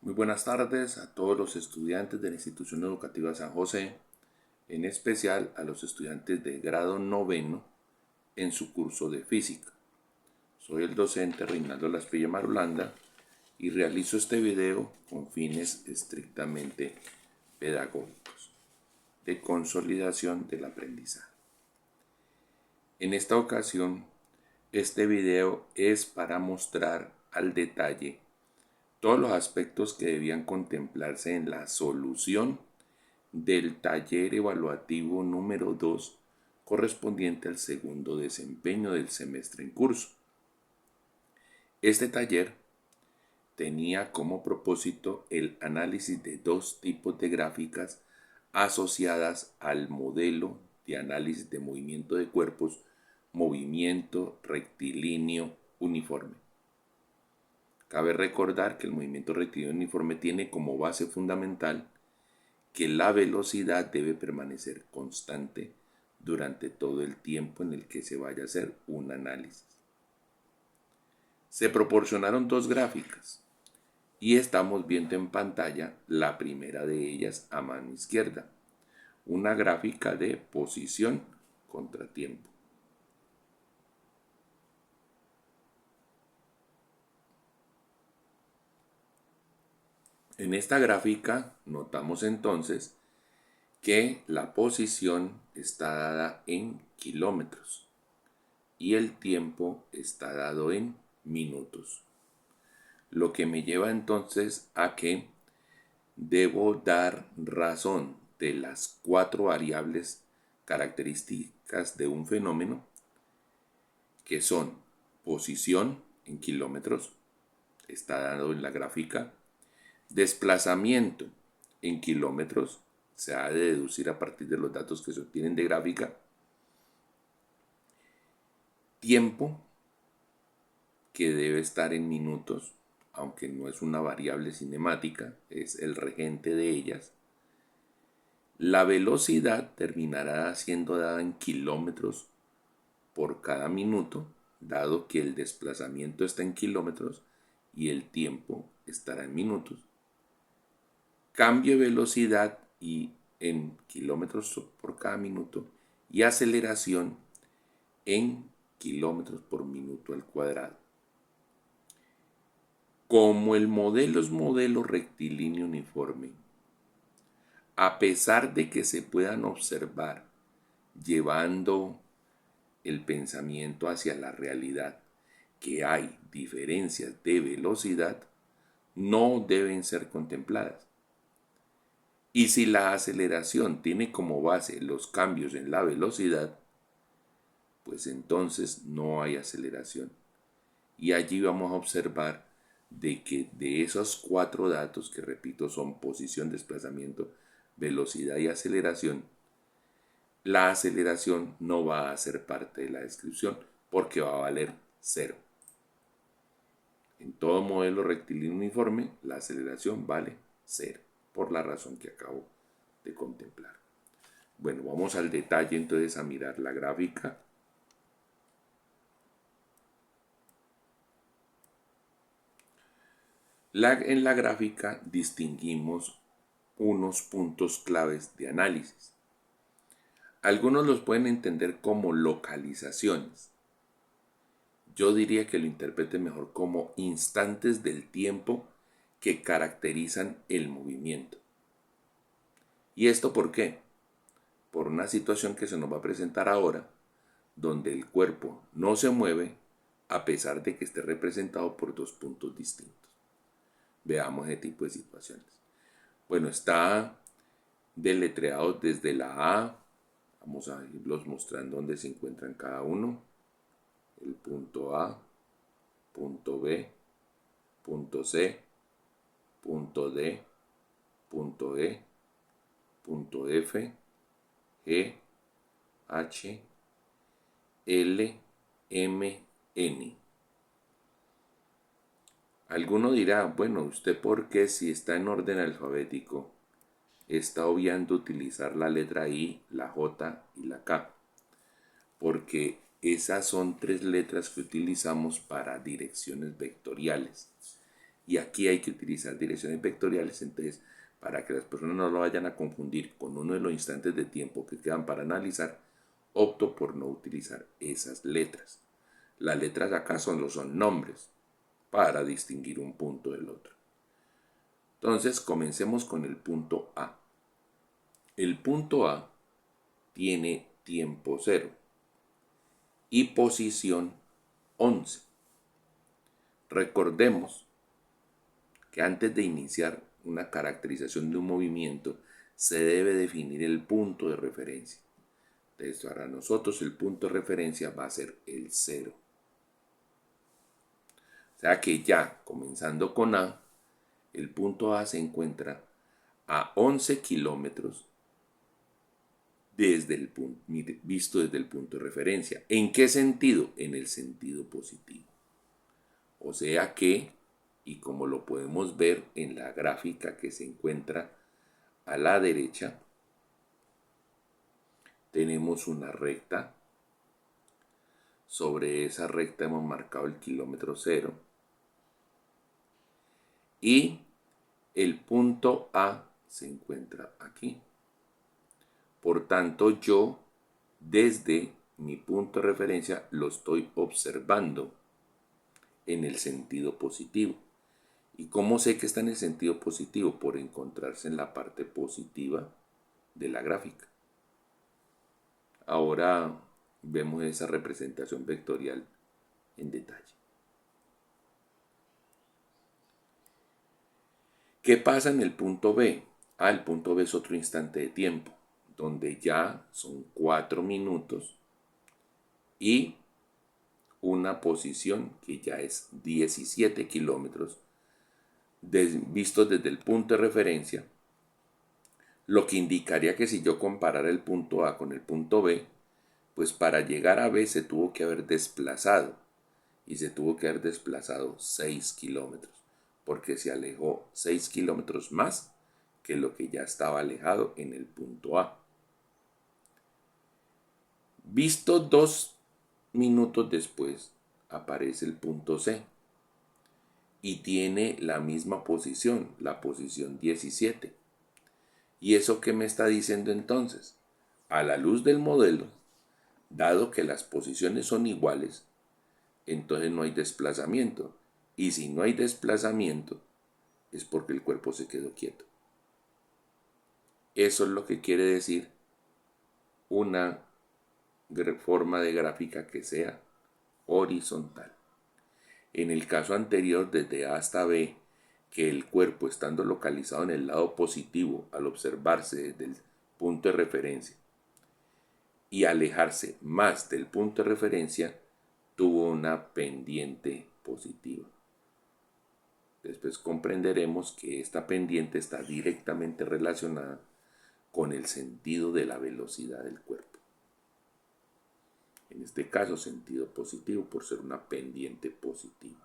Muy buenas tardes a todos los estudiantes de la Institución Educativa San José, en especial a los estudiantes de grado noveno en su curso de física. Soy el docente Reinaldo Laspilla Marulanda y realizo este video con fines estrictamente pedagógicos, de consolidación del aprendizaje. En esta ocasión, este video es para mostrar al detalle todos los aspectos que debían contemplarse en la solución del taller evaluativo número 2 correspondiente al segundo desempeño del semestre en curso. Este taller tenía como propósito el análisis de dos tipos de gráficas asociadas al modelo de análisis de movimiento de cuerpos, movimiento rectilíneo uniforme. Cabe recordar que el movimiento rectilíneo uniforme tiene como base fundamental que la velocidad debe permanecer constante durante todo el tiempo en el que se vaya a hacer un análisis. Se proporcionaron dos gráficas y estamos viendo en pantalla la primera de ellas a mano izquierda, una gráfica de posición contra tiempo. En esta gráfica notamos entonces que la posición está dada en kilómetros y el tiempo está dado en minutos. Lo que me lleva entonces a que debo dar razón de las cuatro variables características de un fenómeno, que son posición en kilómetros, está dado en la gráfica, desplazamiento en kilómetros, se ha de deducir a partir de los datos que se obtienen de gráfica, tiempo, que debe estar en minutos, aunque no es una variable cinemática, es el regente de ellas. La velocidad terminará siendo dada en kilómetros por cada minuto, dado que el desplazamiento está en kilómetros y el tiempo estará en minutos. Cambio de velocidad y en kilómetros por cada minuto y aceleración en kilómetros por minuto al cuadrado. Como el modelo es modelo rectilíneo uniforme, a pesar de que se puedan observar llevando el pensamiento hacia la realidad que hay diferencias de velocidad, no deben ser contempladas. Y si la aceleración tiene como base los cambios en la velocidad, pues entonces no hay aceleración. Y allí vamos a observar de que de esos cuatro datos, que repito son posición, desplazamiento, velocidad y aceleración, la aceleración no va a ser parte de la descripción porque va a valer 0. En todo modelo rectilíneo uniforme, la aceleración vale 0, por la razón que acabo de contemplar. Bueno, vamos al detalle entonces a mirar la gráfica. En la gráfica distinguimos unos puntos claves de análisis. Algunos los pueden entender como localizaciones. Yo diría que lo interprete mejor como instantes del tiempo que caracterizan el movimiento. ¿Y esto por qué? Por una situación que se nos va a presentar ahora, donde el cuerpo no se mueve a pesar de que esté representado por dos puntos distintos. Veamos ese tipo de situaciones. Bueno, está deletreado desde la A. Vamos a irlos mostrando dónde se encuentran cada uno. El punto A, punto B, punto C, punto D, punto E, punto F, G, H, L, M, N. Alguno dirá, bueno, ¿usted por qué, si está en orden alfabético, está obviando utilizar la letra I, la J y la K? Porque esas son tres letras que utilizamos para direcciones vectoriales. Y aquí hay que utilizar direcciones vectoriales, entonces para que las personas no lo vayan a confundir con uno de los instantes de tiempo que quedan para analizar, opto por no utilizar esas letras. Las letras acá son nombres para distinguir un punto del otro. Entonces comencemos con el punto A. El punto A tiene tiempo 0 y posición 11. Recordemos que antes de iniciar una caracterización de un movimiento se debe definir el punto de referencia. Entonces para nosotros el punto de referencia va a ser el 0. O sea que ya comenzando con A, el punto A se encuentra a 11 kilómetros visto desde el punto de referencia. ¿En qué sentido? En el sentido positivo. O sea que, y como lo podemos ver en la gráfica que se encuentra a la derecha, tenemos una recta. Sobre esa recta hemos marcado el kilómetro 0. Y el punto A se encuentra aquí. Por tanto, yo desde mi punto de referencia lo estoy observando en el sentido positivo. ¿Y cómo sé que está en el sentido positivo? Por encontrarse en la parte positiva de la gráfica. Ahora vemos esa representación vectorial en detalle. ¿Qué pasa en el punto B? El punto B es otro instante de tiempo, donde ya son 4 minutos y una posición que ya es 17 kilómetros visto desde el punto de referencia, lo que indicaría que si yo comparara el punto A con el punto B, pues para llegar a B se tuvo que haber desplazado, y se tuvo que haber desplazado 6 kilómetros, porque se alejó 6 kilómetros más que lo que ya estaba alejado en el punto A. Visto 2 minutos después, aparece el punto C y tiene la misma posición, la posición 17. ¿Y eso qué me está diciendo entonces? A la luz del modelo, dado que las posiciones son iguales, entonces no hay desplazamiento. Y si no hay desplazamiento, es porque el cuerpo se quedó quieto. Eso es lo que quiere decir una forma de gráfica que sea horizontal. En el caso anterior, desde A hasta B, que el cuerpo estando localizado en el lado positivo al observarse desde el punto de referencia y alejarse más del punto de referencia, tuvo una pendiente positiva. Después comprenderemos que esta pendiente está directamente relacionada con el sentido de la velocidad del cuerpo. En este caso, sentido positivo por ser una pendiente positiva.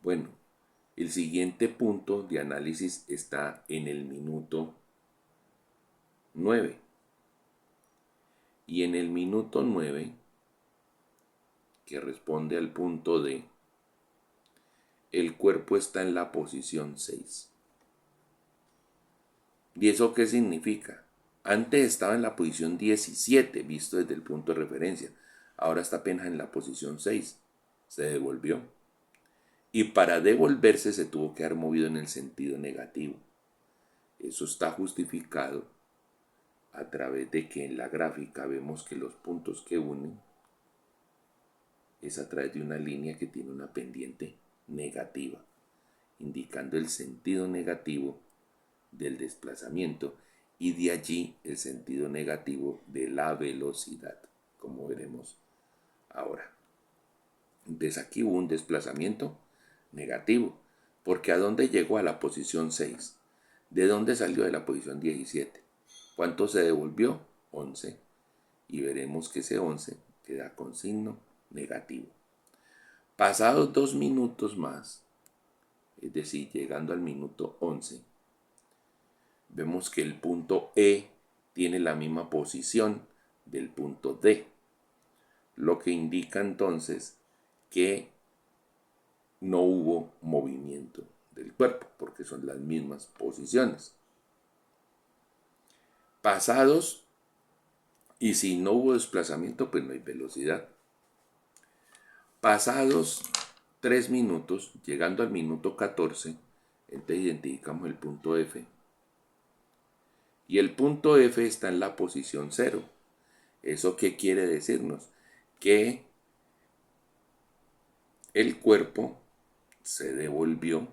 Bueno, el siguiente punto de análisis está en el minuto 9. Y en el minuto 9, que responde al punto D, el cuerpo está en la posición 6. ¿Y eso qué significa? Antes estaba en la posición 17, visto desde el punto de referencia. Ahora está apenas en la posición 6. Se devolvió. Y para devolverse se tuvo que haber movido en el sentido negativo. Eso está justificado a través de que en la gráfica vemos que los puntos que unen es a través de una línea que tiene una pendiente negativa, indicando el sentido negativo del desplazamiento y de allí el sentido negativo de la velocidad, como veremos ahora. Entonces aquí hubo un desplazamiento negativo, porque ¿a dónde llegó? A la posición 6. ¿De dónde salió? De la posición 17. ¿Cuánto se devolvió? 11. Y veremos que ese 11 queda con signo negativo. Pasados 2 minutos más, es decir, llegando al minuto 11, vemos que el punto E tiene la misma posición del punto D, lo que indica entonces que no hubo movimiento del cuerpo, porque son las mismas posiciones. Pasados, y si no hubo desplazamiento, pues no hay velocidad. Pasados 3 minutos, llegando al minuto 14, entonces identificamos el punto F. Y el punto F está en la posición 0. ¿Eso qué quiere decirnos? Que el cuerpo se devolvió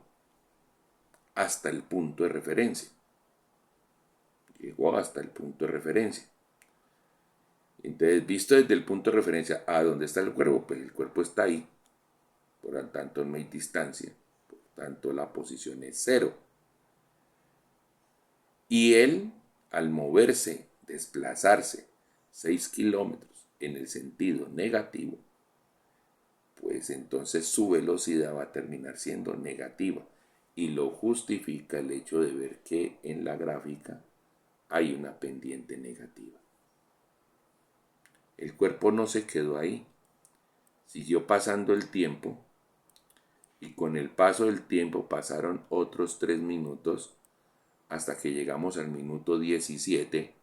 hasta el punto de referencia. Llegó hasta el punto de referencia. Entonces, visto desde el punto de referencia a dónde está el cuerpo, pues el cuerpo está ahí. Por lo tanto, no hay distancia. Por lo tanto, la posición es 0. Y él, al moverse, desplazarse 6 kilómetros en el sentido negativo, pues entonces su velocidad va a terminar siendo negativa. Y lo justifica el hecho de ver que en la gráfica hay una pendiente negativa. El cuerpo no se quedó ahí, siguió pasando el tiempo y con el paso del tiempo pasaron otros 3 minutos hasta que llegamos al minuto 17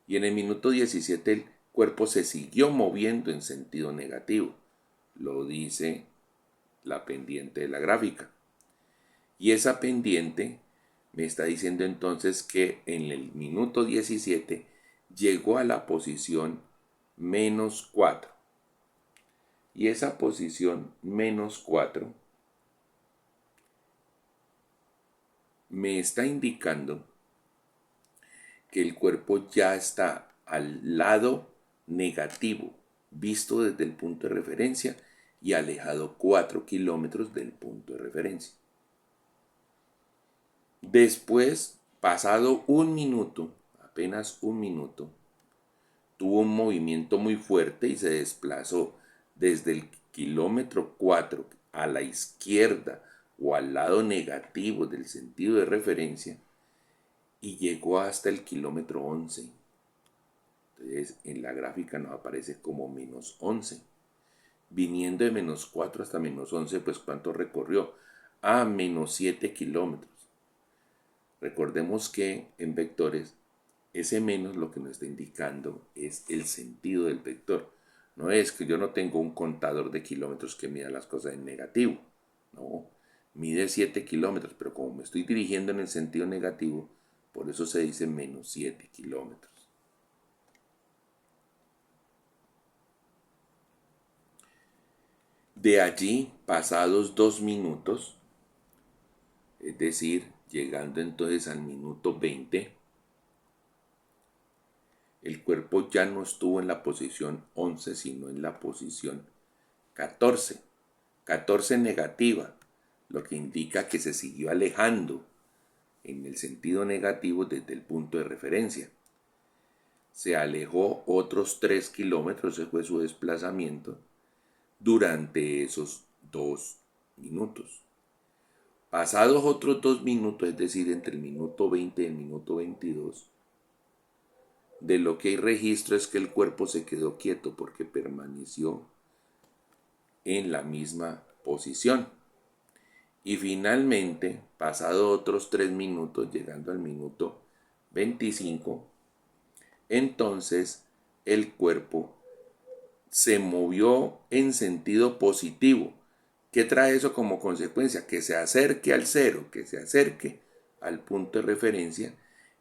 y en el minuto 17 el cuerpo se siguió moviendo en sentido negativo, lo dice la pendiente de la gráfica. Y esa pendiente me está diciendo entonces que en el minuto 17 llegó a la posición -4. Y esa posición -4 me está indicando que el cuerpo ya está al lado negativo, visto desde el punto de referencia y alejado 4 kilómetros del punto de referencia. Después, pasado un minuto, apenas un minuto, tuvo un movimiento muy fuerte y se desplazó desde el kilómetro 4 a la izquierda o al lado negativo del sentido de referencia y llegó hasta el kilómetro 11. Entonces en la gráfica nos aparece como -11. Viniendo de -4 hasta -11, pues ¿cuánto recorrió? -7 kilómetros. Recordemos que en vectores ese menos lo que nos está indicando es el sentido del vector. No es que yo no tengo un contador de kilómetros que mida las cosas en negativo. No, mide 7 kilómetros, pero como me estoy dirigiendo en el sentido negativo, por eso se dice -7 kilómetros. De allí, pasados 2 minutos, es decir, llegando entonces al minuto 20, el cuerpo ya no estuvo en la posición 11, sino en la posición 14. 14 negativa, lo que indica que se siguió alejando en el sentido negativo desde el punto de referencia. Se alejó otros 3 kilómetros, ese fue su desplazamiento, durante esos 2 minutos. Pasados otros 2 minutos, es decir, entre el minuto 20 y el minuto 22, de lo que hay registro es que el cuerpo se quedó quieto porque permaneció en la misma posición. Y finalmente, pasado otros 3 minutos, llegando al minuto 25, entonces el cuerpo se movió en sentido positivo. ¿Qué trae eso como consecuencia? Que se acerque al cero, que se acerque al punto de referencia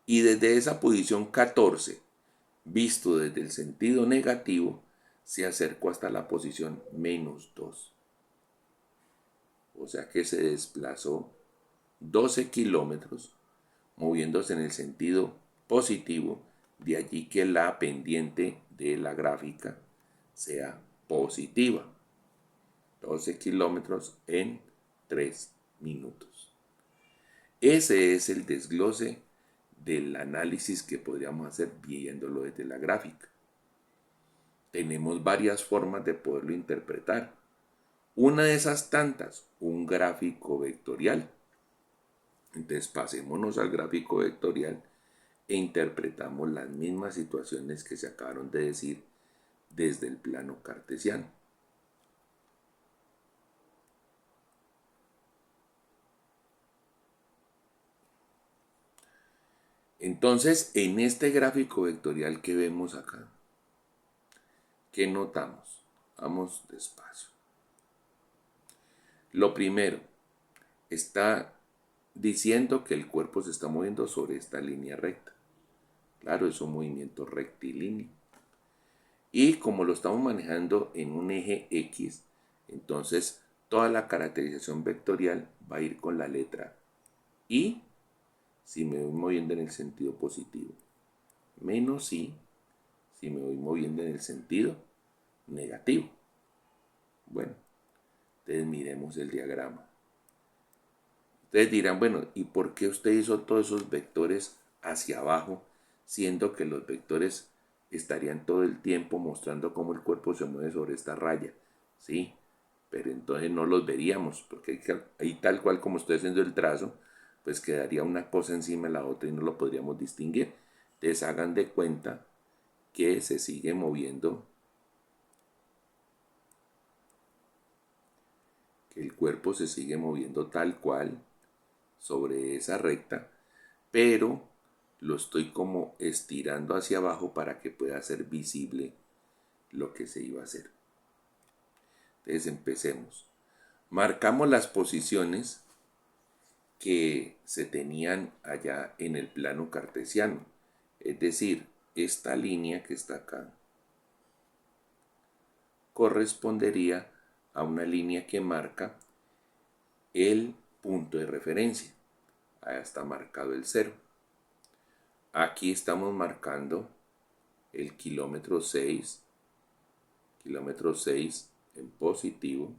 y desde esa posición 14, visto desde el sentido negativo, se acercó hasta la posición -2. O sea que se desplazó 12 kilómetros moviéndose en el sentido positivo, de allí que la pendiente de la gráfica sea positiva. 12 kilómetros en 3 minutos. Ese es el desglose del análisis que podríamos hacer viéndolo desde la gráfica. Tenemos varias formas de poderlo interpretar. Una de esas tantas, un gráfico vectorial. Entonces pasémonos al gráfico vectorial e interpretamos las mismas situaciones que se acabaron de decir desde el plano cartesiano. Entonces, en este gráfico vectorial que vemos acá, ¿qué notamos? Vamos despacio. Lo primero, está diciendo que el cuerpo se está moviendo sobre esta línea recta. Claro, es un movimiento rectilíneo. Y como lo estamos manejando en un eje X, entonces toda la caracterización vectorial va a ir con la letra I si me voy moviendo en el sentido positivo, menos I si me voy moviendo en el sentido negativo. Bueno, entonces miremos el diagrama. Ustedes dirán, bueno, ¿y por qué usted hizo todos esos vectores hacia abajo, siendo que los vectores estarían todo el tiempo mostrando cómo el cuerpo se mueve sobre esta raya? Sí, pero entonces no los veríamos, porque ahí tal cual como estoy haciendo el trazo, pues quedaría una cosa encima de la otra y no lo podríamos distinguir. Entonces hagan de cuenta que se sigue moviendo, que el cuerpo se sigue moviendo tal cual sobre esa recta, pero lo estoy como estirando hacia abajo para que pueda ser visible lo que se iba a hacer. Entonces empecemos. Marcamos las posiciones que se tenían allá en el plano cartesiano. Es decir, esta línea que está acá correspondería a una línea que marca el punto de referencia. Ahí está marcado el 0. Aquí estamos marcando el kilómetro 6 en positivo.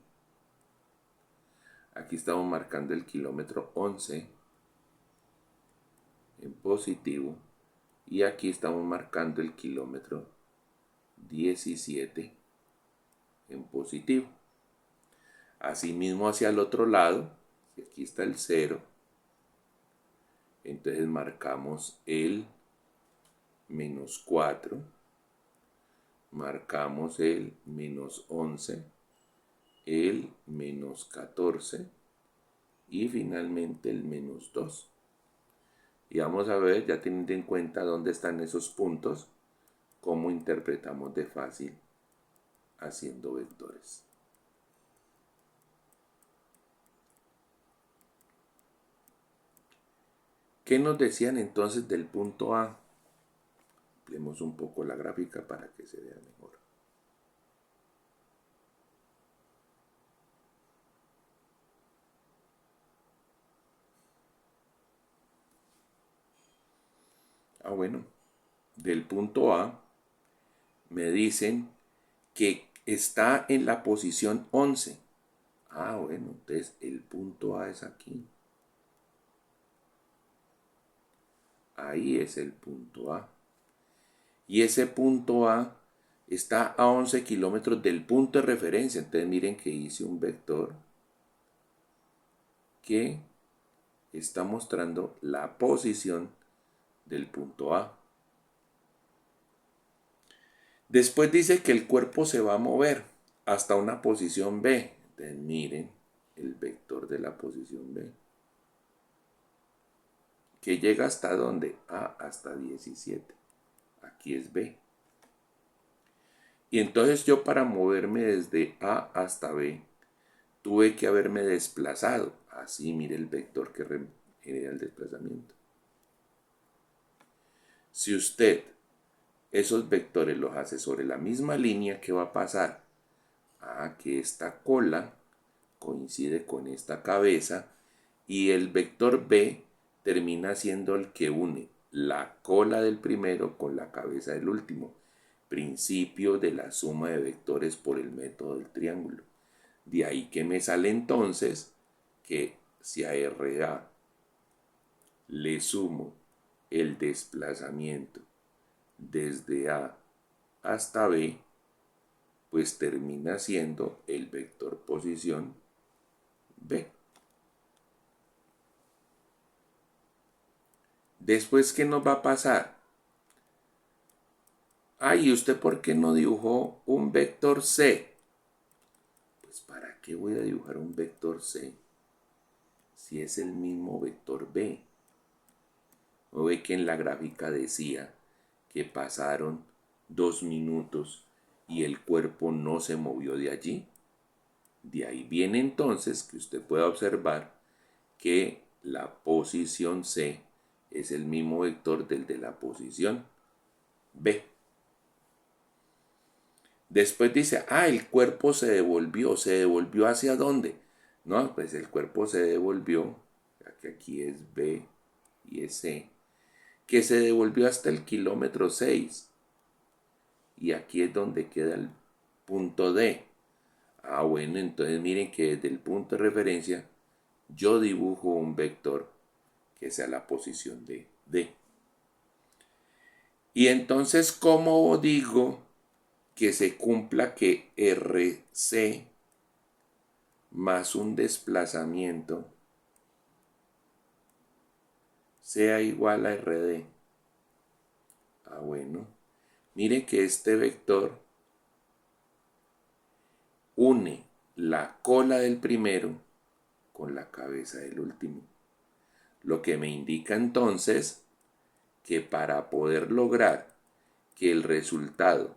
Aquí estamos marcando el kilómetro 11 en positivo. Y aquí estamos marcando el kilómetro 17 en positivo. Asimismo hacia el otro lado, si aquí está el 0, entonces marcamos el menos 4, marcamos el menos 11, el menos 14 y finalmente el menos 2. Y vamos a ver, ya teniendo en cuenta dónde están esos puntos, cómo interpretamos de fácil haciendo vectores. ¿Qué nos decían entonces del punto A? Ampliemos un poco la gráfica para que se vea mejor. Bueno, del punto A me dicen que está en la posición 11. Bueno, entonces el punto A es aquí. Ahí es el punto A. Y ese punto A está a 11 kilómetros del punto de referencia. Entonces miren que hice un vector que está mostrando la posición del punto A. Después dice que el cuerpo se va a mover hasta una posición B. Entonces miren el vector de la posición B. Que llega hasta ¿dónde? Hasta 17. Aquí es B. Y entonces yo para moverme desde A hasta B tuve que haberme desplazado. Así mire el vector que genera el desplazamiento. Si usted esos vectores los hace sobre la misma línea, ¿qué va a pasar? Que esta cola coincide con esta cabeza y el vector B termina siendo el que une la cola del primero con la cabeza del último. Principio de la suma de vectores por el método del triángulo. De ahí que me sale entonces que si a RA le sumo el desplazamiento desde A hasta B, pues termina siendo el vector posición B. Después, ¿qué nos va a pasar? ¿Y usted por qué no dibujó un vector C? Pues ¿para qué voy a dibujar un vector C si es el mismo vector B? ¿No ve que en la gráfica decía que pasaron 2 minutos y el cuerpo no se movió de allí? De ahí viene entonces que usted pueda observar que la posición C es el mismo vector del de la posición B. Después dice, el cuerpo ¿se devolvió hacia dónde? No, pues el cuerpo se devolvió, ya que aquí es B y es C, que se devolvió hasta el kilómetro 6. Y aquí es donde queda el punto D. Bueno, entonces miren que desde el punto de referencia yo dibujo un vector que sea la posición de D. Y entonces, ¿cómo digo que se cumpla que RC más un desplazamiento sea igual a RD? Bueno, mire que este vector une la cola del primero con la cabeza del último. Lo que me indica entonces que para poder lograr que el resultado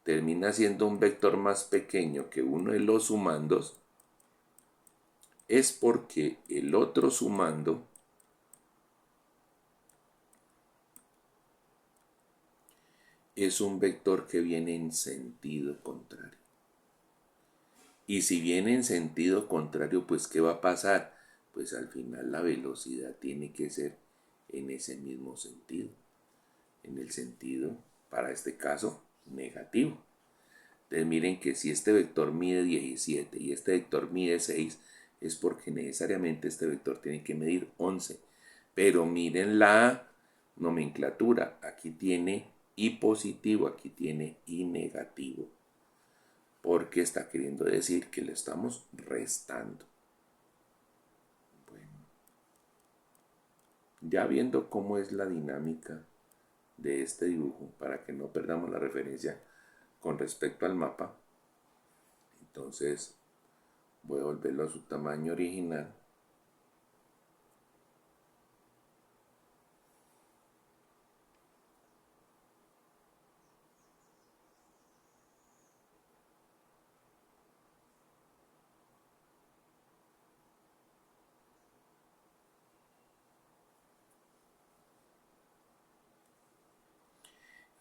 termina siendo un vector más pequeño que uno de los sumandos, es porque el otro sumando es un vector que viene en sentido contrario. Y si viene en sentido contrario, pues ¿qué va a pasar? Pues al final la velocidad tiene que ser en ese mismo sentido. En el sentido, para este caso, negativo. Entonces miren que si este vector mide 17 y este vector mide 6, es porque necesariamente este vector tiene que medir 11. Pero miren la nomenclatura. Aquí tiene y positivo, aquí tiene y negativo. Porque está queriendo decir que le estamos restando. Bueno, ya viendo cómo es la dinámica de este dibujo, para que no perdamos la referencia con respecto al mapa, entonces voy a volverlo a su tamaño original.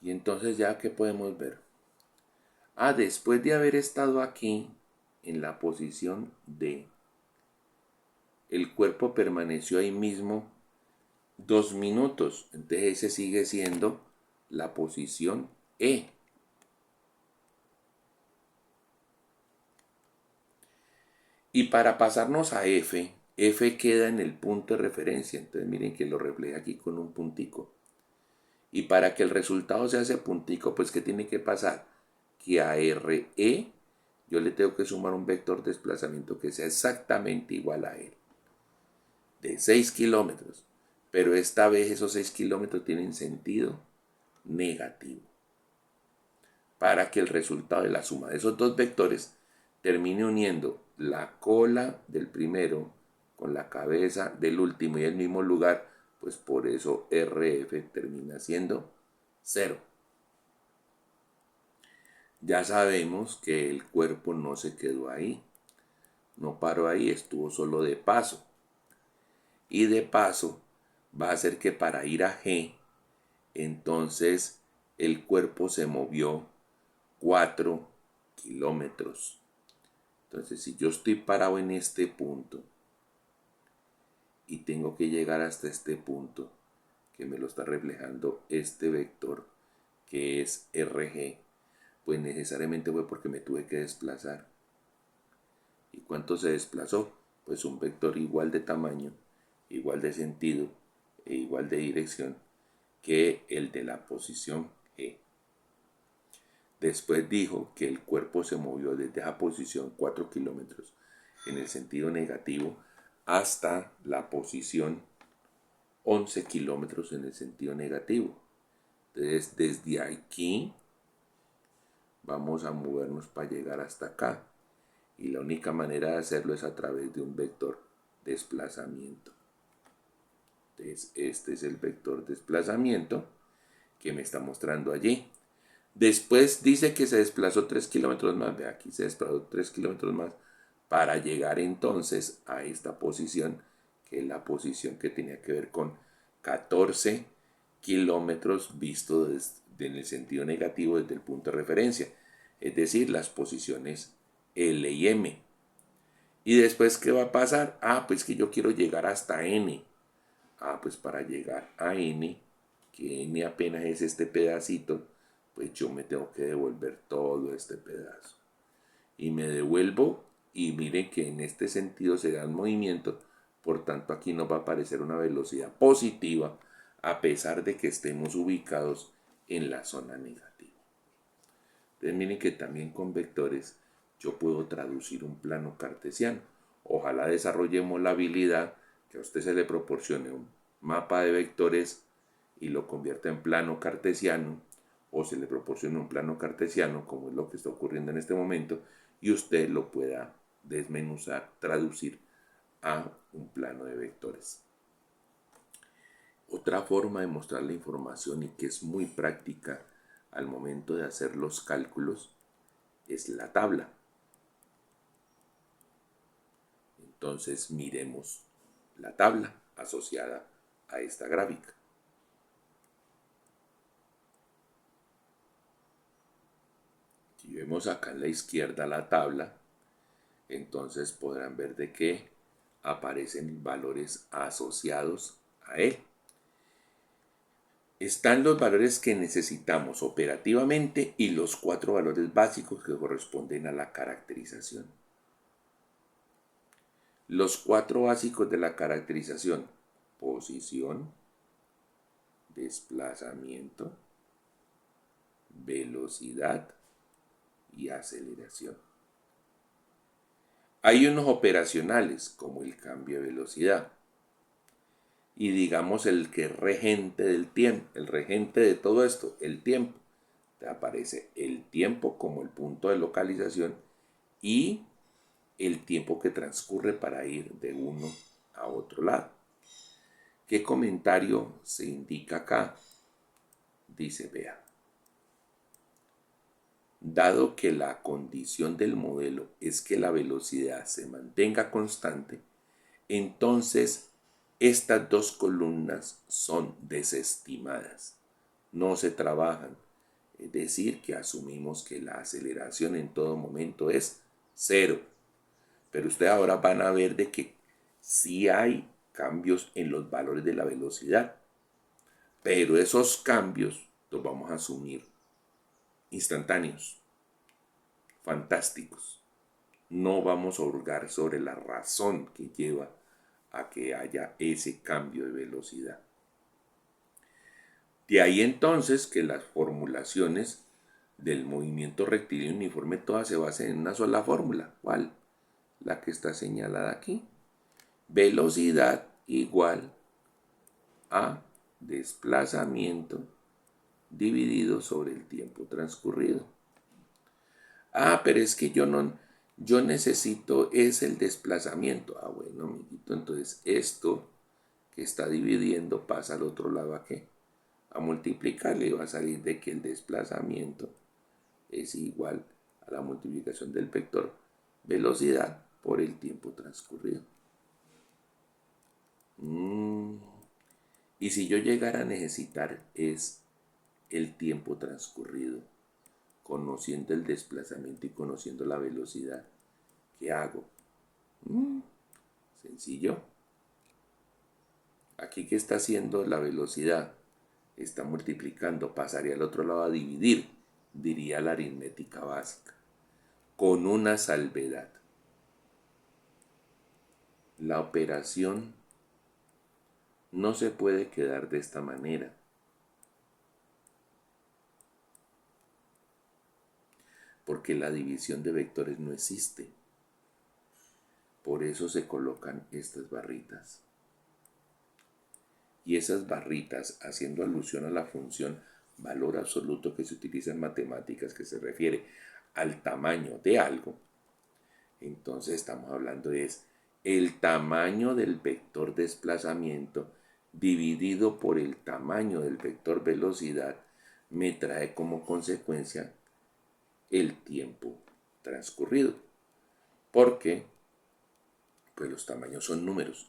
Y entonces ya que podemos ver. Después de haber estado aquí en la posición D, el cuerpo permaneció ahí mismo 2 minutos. Entonces ese sigue siendo la posición E. Y para pasarnos a F, F queda en el punto de referencia. Entonces miren que lo refleja aquí con un puntico. Y para que el resultado sea ese puntico, pues ¿qué tiene que pasar? Que a RE yo le tengo que sumar un vector de desplazamiento que sea exactamente igual a él, de 6 kilómetros. Pero esta vez esos 6 kilómetros tienen sentido negativo. Para que el resultado de la suma de esos dos vectores termine uniendo la cola del primero con la cabeza del último y el mismo lugar, pues por eso RF termina siendo 0. Ya sabemos que el cuerpo no se quedó ahí, no paró ahí, estuvo solo de paso. Y de paso va a hacer que para ir a G, entonces el cuerpo se movió 4 kilómetros. Entonces, si yo estoy parado en este punto y tengo que llegar hasta este punto, que me lo está reflejando este vector, que es RG, pues necesariamente fue porque me tuve que desplazar. ¿Y cuánto se desplazó? Pues un vector igual de tamaño, igual de sentido e igual de dirección que el de la posición G. Después dijo que el cuerpo se movió desde esa posición 4 kilómetros en el sentido negativo hasta la posición 11 kilómetros en el sentido negativo. Entonces, desde aquí vamos a movernos para llegar hasta acá. Y la única manera de hacerlo es a través de un vector desplazamiento. Entonces, este es el vector desplazamiento que me está mostrando allí. Después dice que se desplazó 3 kilómetros más. Ve, aquí se desplazó 3 kilómetros más para llegar entonces a esta posición, que es la posición que tenía que ver con 14 kilómetros visto en el sentido negativo desde el punto de referencia. Es decir, las posiciones L y M. Y después, ¿qué va a pasar? Pues que yo quiero llegar hasta N. Pues para llegar a N, que N apenas es este pedacito, pues yo me tengo que devolver todo este pedazo. Y me devuelvo y miren que en este sentido se da un movimiento, por tanto aquí nos va a aparecer una velocidad positiva a pesar de que estemos ubicados en la zona negativa. Entonces miren que también con vectores yo puedo traducir un plano cartesiano. Ojalá desarrollemos la habilidad que a usted se le proporcione un mapa de vectores y lo convierta en plano cartesiano, o se le proporcione un plano cartesiano, como es lo que está ocurriendo en este momento, y usted lo pueda desmenuzar, traducir a un plano de vectores. Otra forma de mostrar la información y que es muy práctica al momento de hacer los cálculos es la tabla. Entonces miremos la tabla asociada a esta gráfica. Si vemos acá en la izquierda la tabla, entonces podrán ver de que aparecen valores asociados a él. Están los valores que necesitamos operativamente y los 4 valores básicos que corresponden a la caracterización. Los 4 básicos de la caracterización: posición, desplazamiento, velocidad y aceleración. Hay unos operacionales como el cambio de velocidad y digamos el que es regente del tiempo, el regente de todo esto, el tiempo. Te aparece el tiempo como el punto de localización y el tiempo que transcurre para ir de uno a otro lado. ¿Qué comentario se indica acá? Dice, vea, dado que la condición del modelo es que la velocidad se mantenga constante, entonces estas dos columnas son desestimadas, no se trabajan. Es decir, que asumimos que la aceleración en todo momento es 0. Pero ustedes ahora van a ver de que sí hay cambios en los valores de la velocidad. Pero esos cambios los vamos a asumir instantáneos, fantásticos. No vamos a hurgar sobre la razón que lleva a que haya ese cambio de velocidad. De ahí entonces que las formulaciones del movimiento rectilíneo uniforme todas se basen en una sola fórmula. ¿Cuál? La que está señalada aquí. Velocidad igual a desplazamiento dividido sobre el tiempo transcurrido. Pero es que yo necesito es el desplazamiento. Bueno, amiguito, entonces esto que está dividiendo pasa al otro lado ¿a qué? A multiplicarle y va a salir de que el desplazamiento es igual a la multiplicación del vector velocidad por el tiempo transcurrido. Y si yo llegara a necesitar es el tiempo transcurrido, conociendo el desplazamiento y conociendo la velocidad, ¿qué hago? Sencillo. Aquí, ¿qué está haciendo la velocidad? Está multiplicando, pasaría al otro lado a dividir, diría la aritmética básica, con una salvedad. La operación no se puede quedar de esta manera. Porque la división de vectores no existe. Por eso se colocan estas barritas. Y esas barritas, haciendo alusión a la función valor absoluto que se utiliza en matemáticas, que se refiere al tamaño de algo, entonces estamos hablando de el tamaño del vector desplazamiento dividido por el tamaño del vector velocidad me trae como consecuencia el tiempo transcurrido. Porque pues los tamaños son números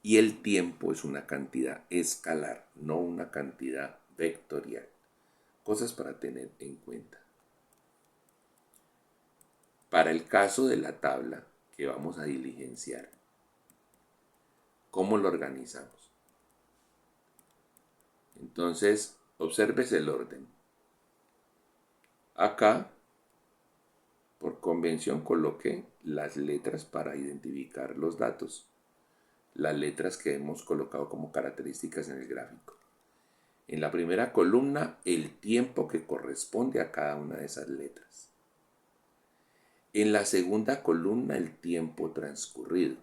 y el tiempo es una cantidad escalar, no una cantidad vectorial. Cosas para tener en cuenta. Para el caso de la tabla que vamos a diligenciar, ¿cómo lo organizamos? Entonces, observes el orden. Acá, por convención, coloqué las letras para identificar los datos. Las letras que hemos colocado como características en el gráfico. En la primera columna, el tiempo que corresponde a cada una de esas letras. En la segunda columna, el tiempo transcurrido.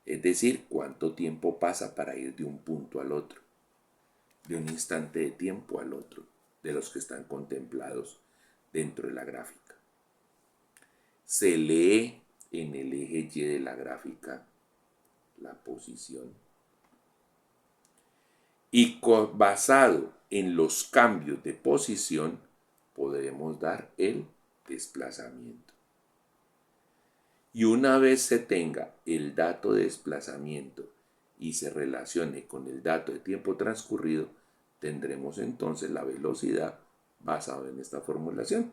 Es decir, cuánto tiempo pasa para ir de un punto al otro, de un instante de tiempo al otro, de los que están contemplados dentro de la gráfica. Se lee en el eje Y de la gráfica la posición. Y basado en los cambios de posición, podremos dar el desplazamiento. Y una vez se tenga el dato de desplazamiento y se relacione con el dato de tiempo transcurrido, tendremos entonces la velocidad basada en esta formulación.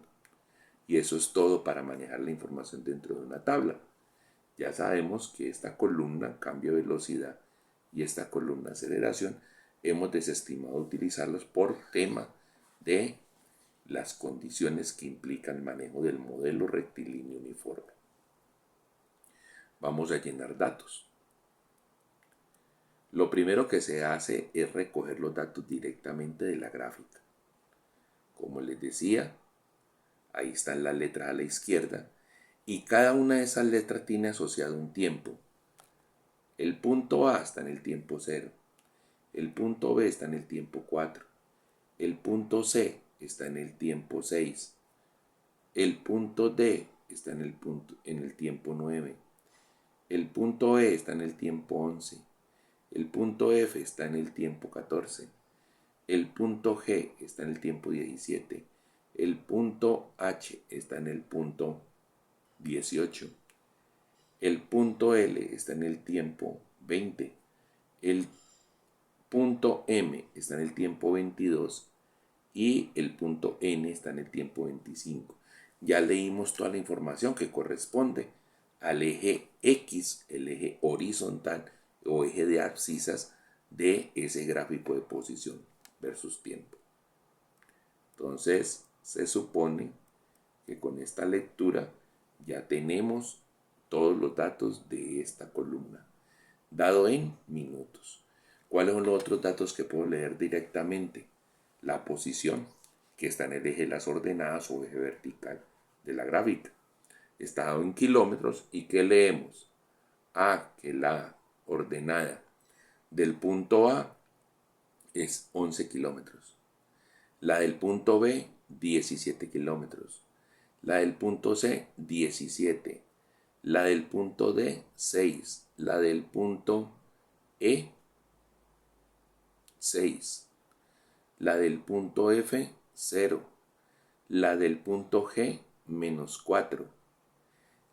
Y eso es todo para manejar la información dentro de una tabla. Ya sabemos que esta columna cambio de velocidad y esta columna aceleración hemos desestimado utilizarlos por tema de las condiciones que implican el manejo del modelo rectilíneo uniforme. Vamos a llenar datos. Lo primero que se hace es recoger los datos directamente de la gráfica. Como les decía, ahí están las letras a la izquierda y cada una de esas letras tiene asociado un tiempo. El punto A está en el tiempo 0, el punto B está en el tiempo 4, el punto C está en el tiempo 6, el punto D está en el tiempo 9, el punto E está en el tiempo 11, el punto F está en el tiempo 14, el punto G está en el tiempo 17, el punto H está en el punto 18, el punto L está en el tiempo 20, el punto M está en el tiempo 22 y el punto N está en el tiempo 25. Ya leímos toda la información que corresponde al eje X, el eje horizontal o eje de abscisas de ese gráfico de posición versus tiempo. Entonces, se supone que con esta lectura ya tenemos todos los datos de esta columna, dado en minutos. ¿Cuáles son los otros datos que puedo leer directamente? La posición, que está en el eje de las ordenadas o eje vertical de la gráfica. Está dado en kilómetros y ¿qué leemos? Que la ordenada del punto A es 11 kilómetros. La del punto B, 17 kilómetros. La del punto C, 17. La del punto D, 6. La del punto E, 6. La del punto F, 0. La del punto G, menos 4.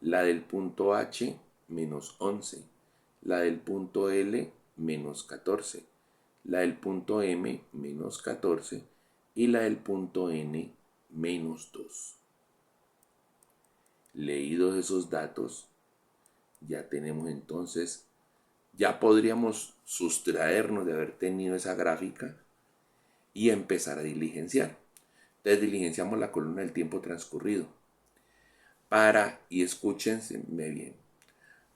La del punto H, menos 11. La del punto L, menos 14. La del punto M, menos 14. Y la del punto N, menos 2. Leídos esos datos, ya tenemos entonces, ya podríamos sustraernos de haber tenido esa gráfica y empezar a diligenciar. Entonces diligenciamos la columna del tiempo transcurrido. Y escúchense bien,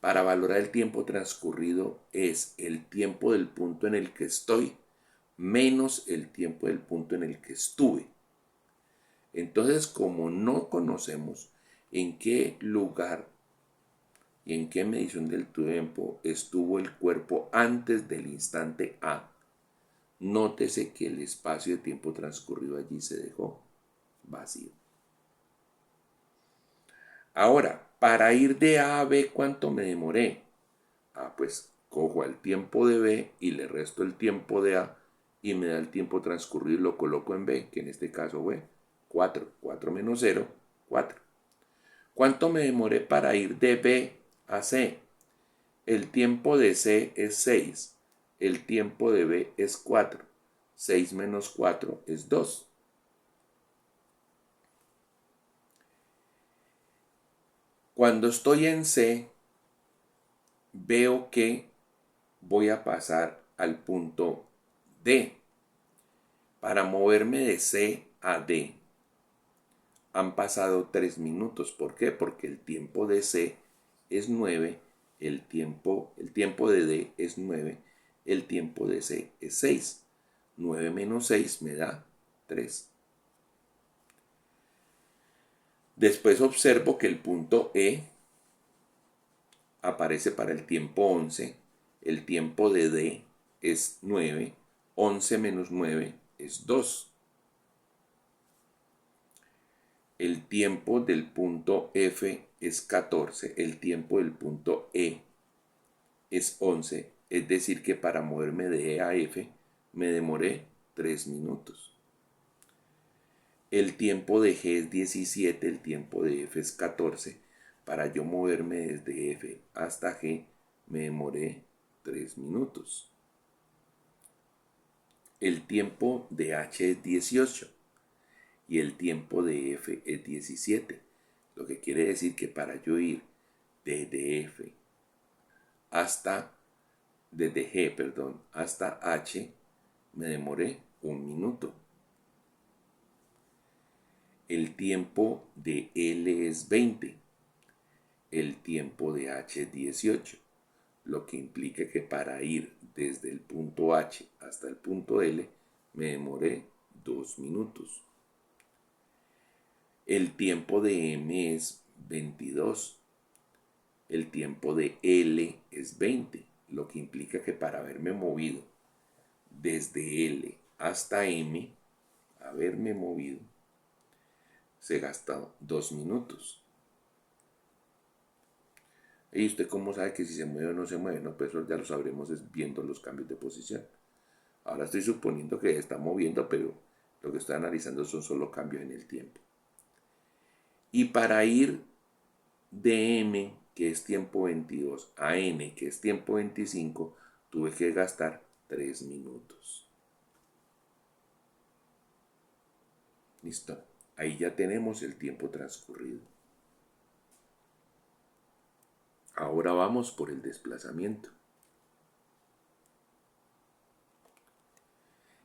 para valorar el tiempo transcurrido es el tiempo del punto en el que estoy menos el tiempo del punto en el que estuve. Entonces, como no conocemos en qué lugar y en qué medición del tiempo estuvo el cuerpo antes del instante A, nótese que el espacio de tiempo transcurrido allí se dejó vacío. Ahora, para ir de A a B, ¿cuánto me demoré? Pues cojo al tiempo de B y le resto el tiempo de A y me da el tiempo transcurrido y lo coloco en B, que en este caso fue 4. 4 menos 0, 4. ¿Cuánto me demoré para ir de B a C? El tiempo de C es 6. El tiempo de B es 4. 6 menos 4 es 2. Cuando estoy en C, veo que voy a pasar al punto D. Para moverme de C a D han pasado 3 minutos. ¿Por qué? Porque el tiempo de C es 9, el tiempo de D es 9, el tiempo de C es 6. 9 menos 6 me da 3. Después observo que el punto E aparece para el tiempo 11, el tiempo de D es 9, 11 menos 9 es 2. El tiempo del punto F es 14, el tiempo del punto E es 11, es decir que para moverme de E a F me demoré 3 minutos. El tiempo de G es 17, el tiempo de F es 14. Para yo moverme desde F hasta G me demoré 3 minutos. El tiempo de H es 18 y el tiempo de F es 17. Lo que quiere decir que para yo ir desde F desde G, hasta H me demoré 1 minuto. El tiempo de L es 20. El tiempo de H es 18, lo que implica que para ir desde el punto H hasta el punto L me demoré 2 minutos. El tiempo de M es 22. El tiempo de L es 20, lo que implica que para haberme movido desde L hasta M, se gasta 2 minutos. ¿Y usted cómo sabe que si se mueve o no se mueve? No, pues eso ya lo sabremos viendo los cambios de posición. Ahora estoy suponiendo que se está moviendo, pero lo que estoy analizando son solo cambios en el tiempo. Y para ir de M, que es tiempo 22, a N, que es tiempo 25, tuve que gastar 3 minutos. Listo. Ahí ya tenemos el tiempo transcurrido. Ahora vamos por el desplazamiento.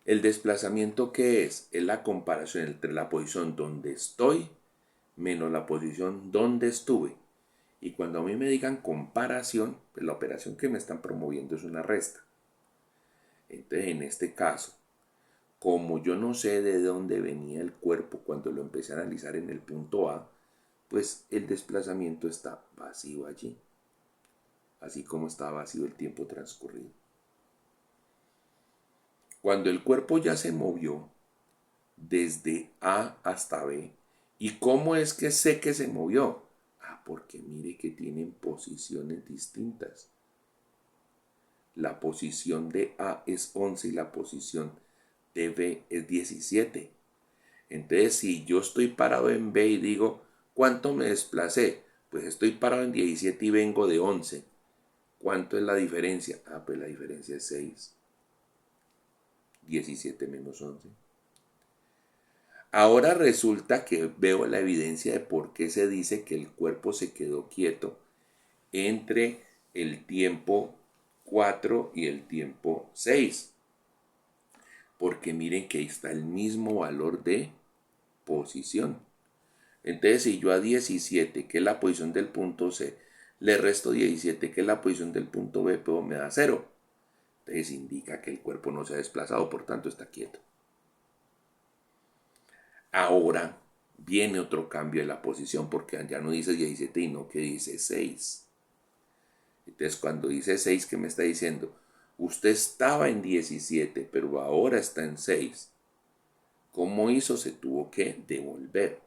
¿El desplazamiento qué es? Es la comparación entre la posición donde estoy menos la posición donde estuve. Y cuando a mí me digan comparación, pues la operación que me están promoviendo es una resta. Entonces, en este caso, como yo no sé de dónde venía el cuerpo cuando lo empecé a analizar en el punto A, pues el desplazamiento está vacío allí, así como está vacío el tiempo transcurrido. Cuando el cuerpo ya se movió desde A hasta B, ¿y cómo es que sé que se movió? Porque mire que tienen posiciones distintas. La posición de A es 11 y la posición de B es 17. Entonces, si yo estoy parado en B y digo, ¿cuánto me desplacé? Pues estoy parado en 17 y vengo de 11. ¿Cuánto es la diferencia? Pues la diferencia es 6. 17 menos 11. Ahora resulta que veo la evidencia de por qué se dice que el cuerpo se quedó quieto entre el tiempo 4 y el tiempo 6. Porque miren que ahí está el mismo valor de posición. Entonces, si yo a 17, que es la posición del punto C, le resto 17, que es la posición del punto B, pues me da 0. Entonces indica que el cuerpo no se ha desplazado, por tanto está quieto. Ahora viene otro cambio de la posición, porque ya no dice 17 y no que dice 6. Entonces, cuando dice 6, ¿qué me está diciendo? Usted estaba en 17, pero ahora está en 6. ¿Cómo hizo? Se tuvo que devolver.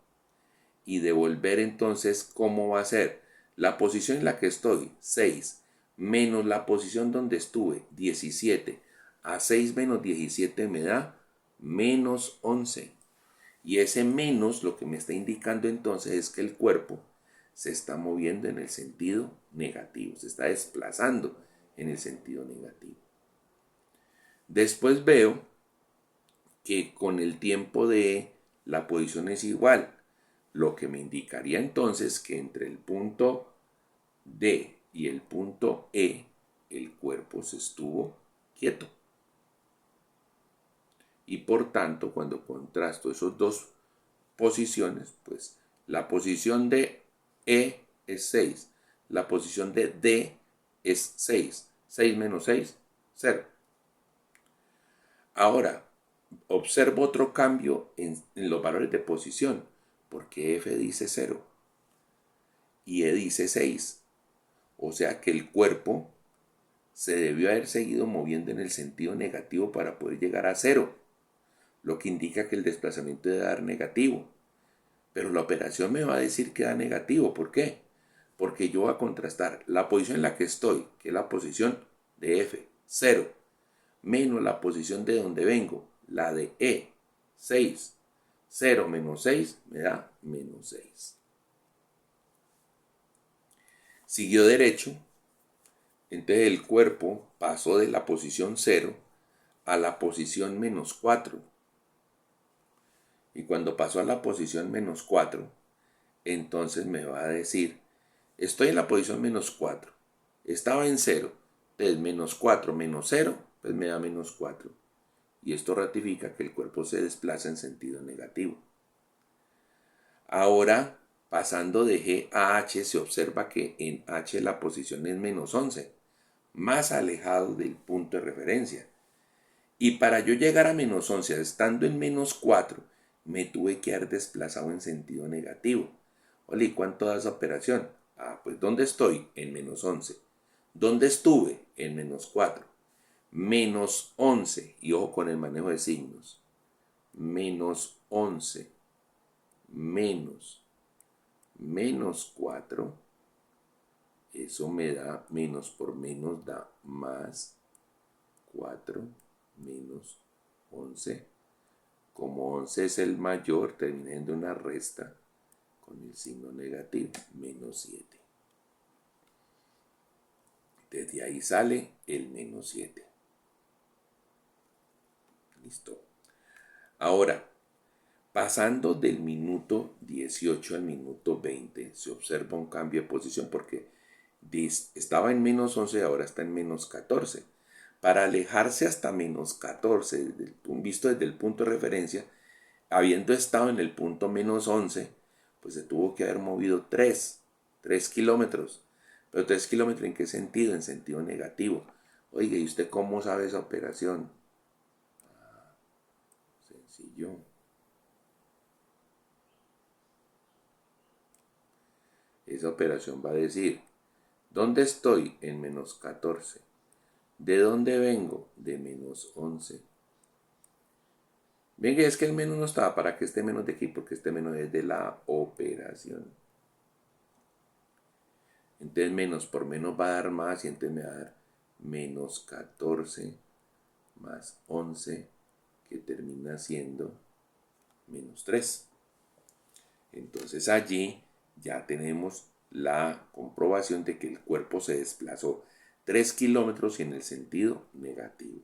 Y devolver entonces, ¿cómo va a ser? La posición en la que estoy, 6, menos la posición donde estuve, 17. A 6 menos 17 me da menos 11. Y ese menos lo que me está indicando entonces es que el cuerpo se está moviendo en el sentido negativo, se está desplazando en el sentido negativo. Después veo que con el tiempo de la posición es igual, lo que me indicaría entonces que entre el punto D y el punto E el cuerpo se estuvo quieto. Y por tanto, cuando contrasto esas dos posiciones, pues la posición de E es 6, la posición de D es 6. 6 menos 6, 0. Ahora, observo otro cambio en los valores de posición, porque F dice 0 y E dice 6. O sea que el cuerpo se debió haber seguido moviendo en el sentido negativo para poder llegar a 0, lo que indica que el desplazamiento debe dar negativo. Pero la operación me va a decir que da negativo. ¿Por qué? Porque yo voy a contrastar la posición en la que estoy, que es la posición de F, 0, menos la posición de donde vengo, la de E, 6. 0 menos 6 me da menos 6. Siguió derecho, entonces el cuerpo pasó de la posición 0 a la posición menos 4. Y cuando pasó a la posición menos 4, entonces me va a decir, estoy en la posición menos 4, estaba en 0, entonces menos 4 menos 0, pues me da menos 4. Y esto ratifica que el cuerpo se desplaza en sentido negativo. Ahora, pasando de G a H, se observa que en H la posición es menos 11, más alejado del punto de referencia. Y para yo llegar a menos 11, estando en menos 4, me tuve que haber desplazado en sentido negativo. Oye, ¿y cuánto da esa operación? Pues ¿dónde estoy? En menos 11. ¿Dónde estuve? En menos 4. Menos 11. Y ojo con el manejo de signos. Menos 11. Menos 4. Eso me da, menos por menos da más 4 menos 11. Como 11 es el mayor, terminando una resta con el signo negativo, menos 7. Desde ahí sale el menos 7. Listo. Ahora, pasando del minuto 18 al minuto 20, se observa un cambio de posición porque estaba en menos 11 y ahora está en menos 14. Para alejarse hasta menos 14, visto desde el punto de referencia, habiendo estado en el punto menos 11, pues se tuvo que haber movido 3 kilómetros. Pero 3 kilómetros ¿en qué sentido? En sentido negativo. Oiga, ¿y usted cómo sabe esa operación? Sencillo. Esa operación va a decir, ¿dónde estoy? En menos 14. ¿De dónde vengo? De menos 11. Bien, que es que el menos no estaba para que esté menos de aquí, porque este menos es de la operación. Entonces menos por menos va a dar más y entonces me va a dar menos 14 más 11, que termina siendo menos 3. Entonces allí ya tenemos la comprobación de que el cuerpo se desplazó 3 kilómetros y en el sentido negativo.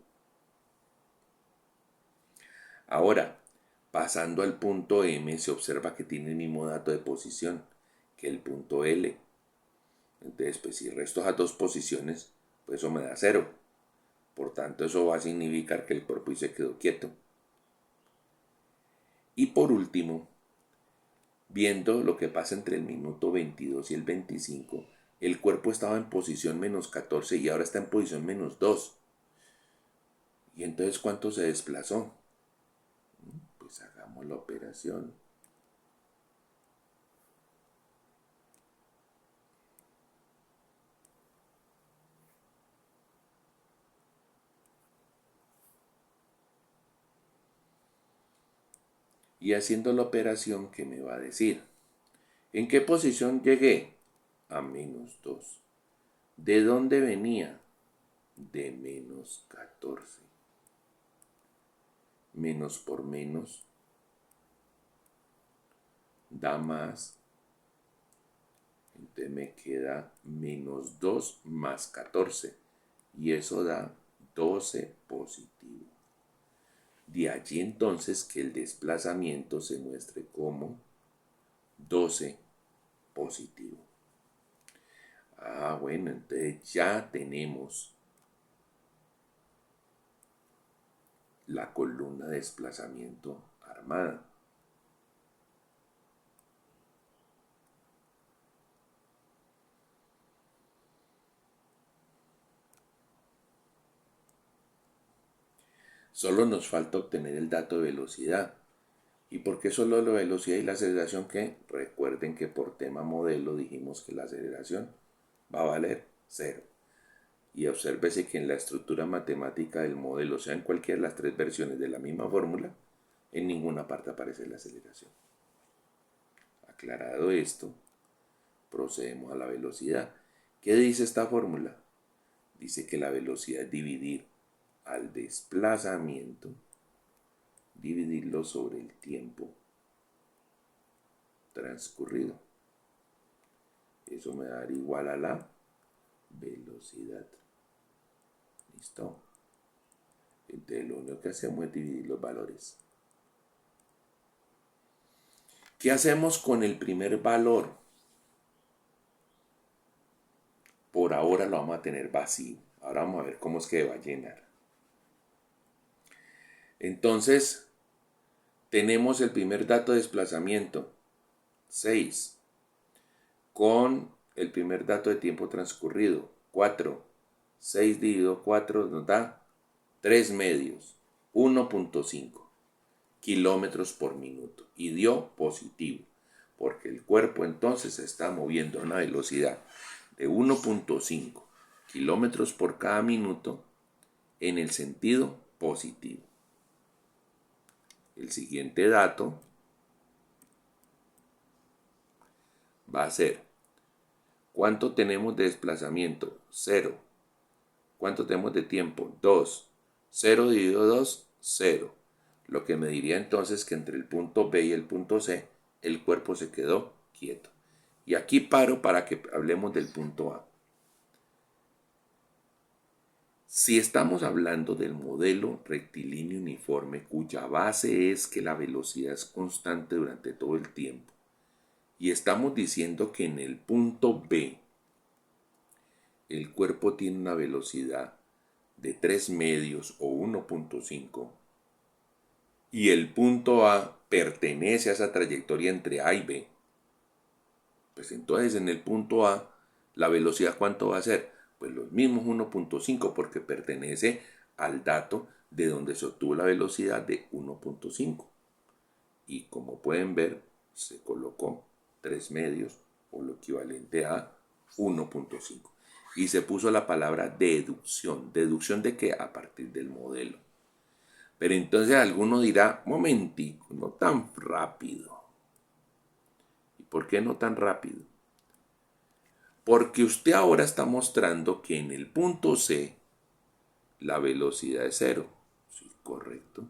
Ahora, pasando al punto M, se observa que tiene el mismo dato de posición que el punto L. Entonces, pues si resto esas dos posiciones, pues eso me da 0. Por tanto, eso va a significar que el cuerpo se quedó quieto. Y por último, viendo lo que pasa entre el minuto 22 y el 25, el cuerpo estaba en posición menos 14 y ahora está en posición menos 2. ¿Y entonces cuánto se desplazó? Pues hagamos la operación. Y haciendo la operación, ¿qué me va a decir? ¿En qué posición llegué? A menos 2. ¿De dónde venía? De menos 14. Menos por menos da más. Entonces me queda menos 2 más 14. Y eso da 12 positivo. De allí entonces que el desplazamiento se muestre como 12 positivo. Bueno, entonces ya tenemos la columna de desplazamiento armada. Solo nos falta obtener el dato de velocidad. ¿Y por qué solo la velocidad y la aceleración? Que recuerden que por tema modelo dijimos que la aceleración va a valer 0. Y obsérvese que en la estructura matemática del modelo, sea en cualquiera de las tres versiones de la misma fórmula, en ninguna parte aparece la aceleración. Aclarado esto, procedemos a la velocidad. ¿Qué dice esta fórmula? Dice que la velocidad es dividir al desplazamiento, dividirlo sobre el tiempo transcurrido. Eso me va a dar igual a la velocidad. ¿Listo? Entonces lo único que hacemos es dividir los valores. ¿Qué hacemos con el primer valor? Por ahora lo vamos a tener vacío. Ahora vamos a ver cómo es que va a llenar. Entonces, tenemos el primer dato de desplazamiento, 6, con el primer dato de tiempo transcurrido, 4. 6 dividido 4 nos da 3 medios, 1.5 kilómetros por minuto. Y dio positivo, porque el cuerpo entonces se está moviendo a una velocidad de 1.5 kilómetros por cada minuto en el sentido positivo. El siguiente dato va a ser, ¿cuánto tenemos de desplazamiento? 0. ¿Cuánto tenemos de tiempo? 2. 0 dividido 2, 0. Lo que me diría entonces que entre el punto B y el punto C, el cuerpo se quedó quieto. Y aquí paro para que hablemos del punto A. Si estamos hablando del modelo rectilíneo uniforme, cuya base es que la velocidad es constante durante todo el tiempo, y estamos diciendo que en el punto B el cuerpo tiene una velocidad de 3 medios o 1.5, y el punto A pertenece a esa trayectoria entre A y B, pues entonces en el punto A la velocidad ¿cuánto va a ser? Pues los mismos 1.5, porque pertenece al dato de donde se obtuvo la velocidad de 1.5. Y como pueden ver, se colocó 3 medios o lo equivalente a 1.5. Y se puso la palabra deducción. ¿Deducción de qué? A partir del modelo. Pero entonces alguno dirá, momentico, no tan rápido. ¿Y por qué no tan rápido? Porque usted ahora está mostrando que en el punto C la velocidad es 0. Sí, correcto.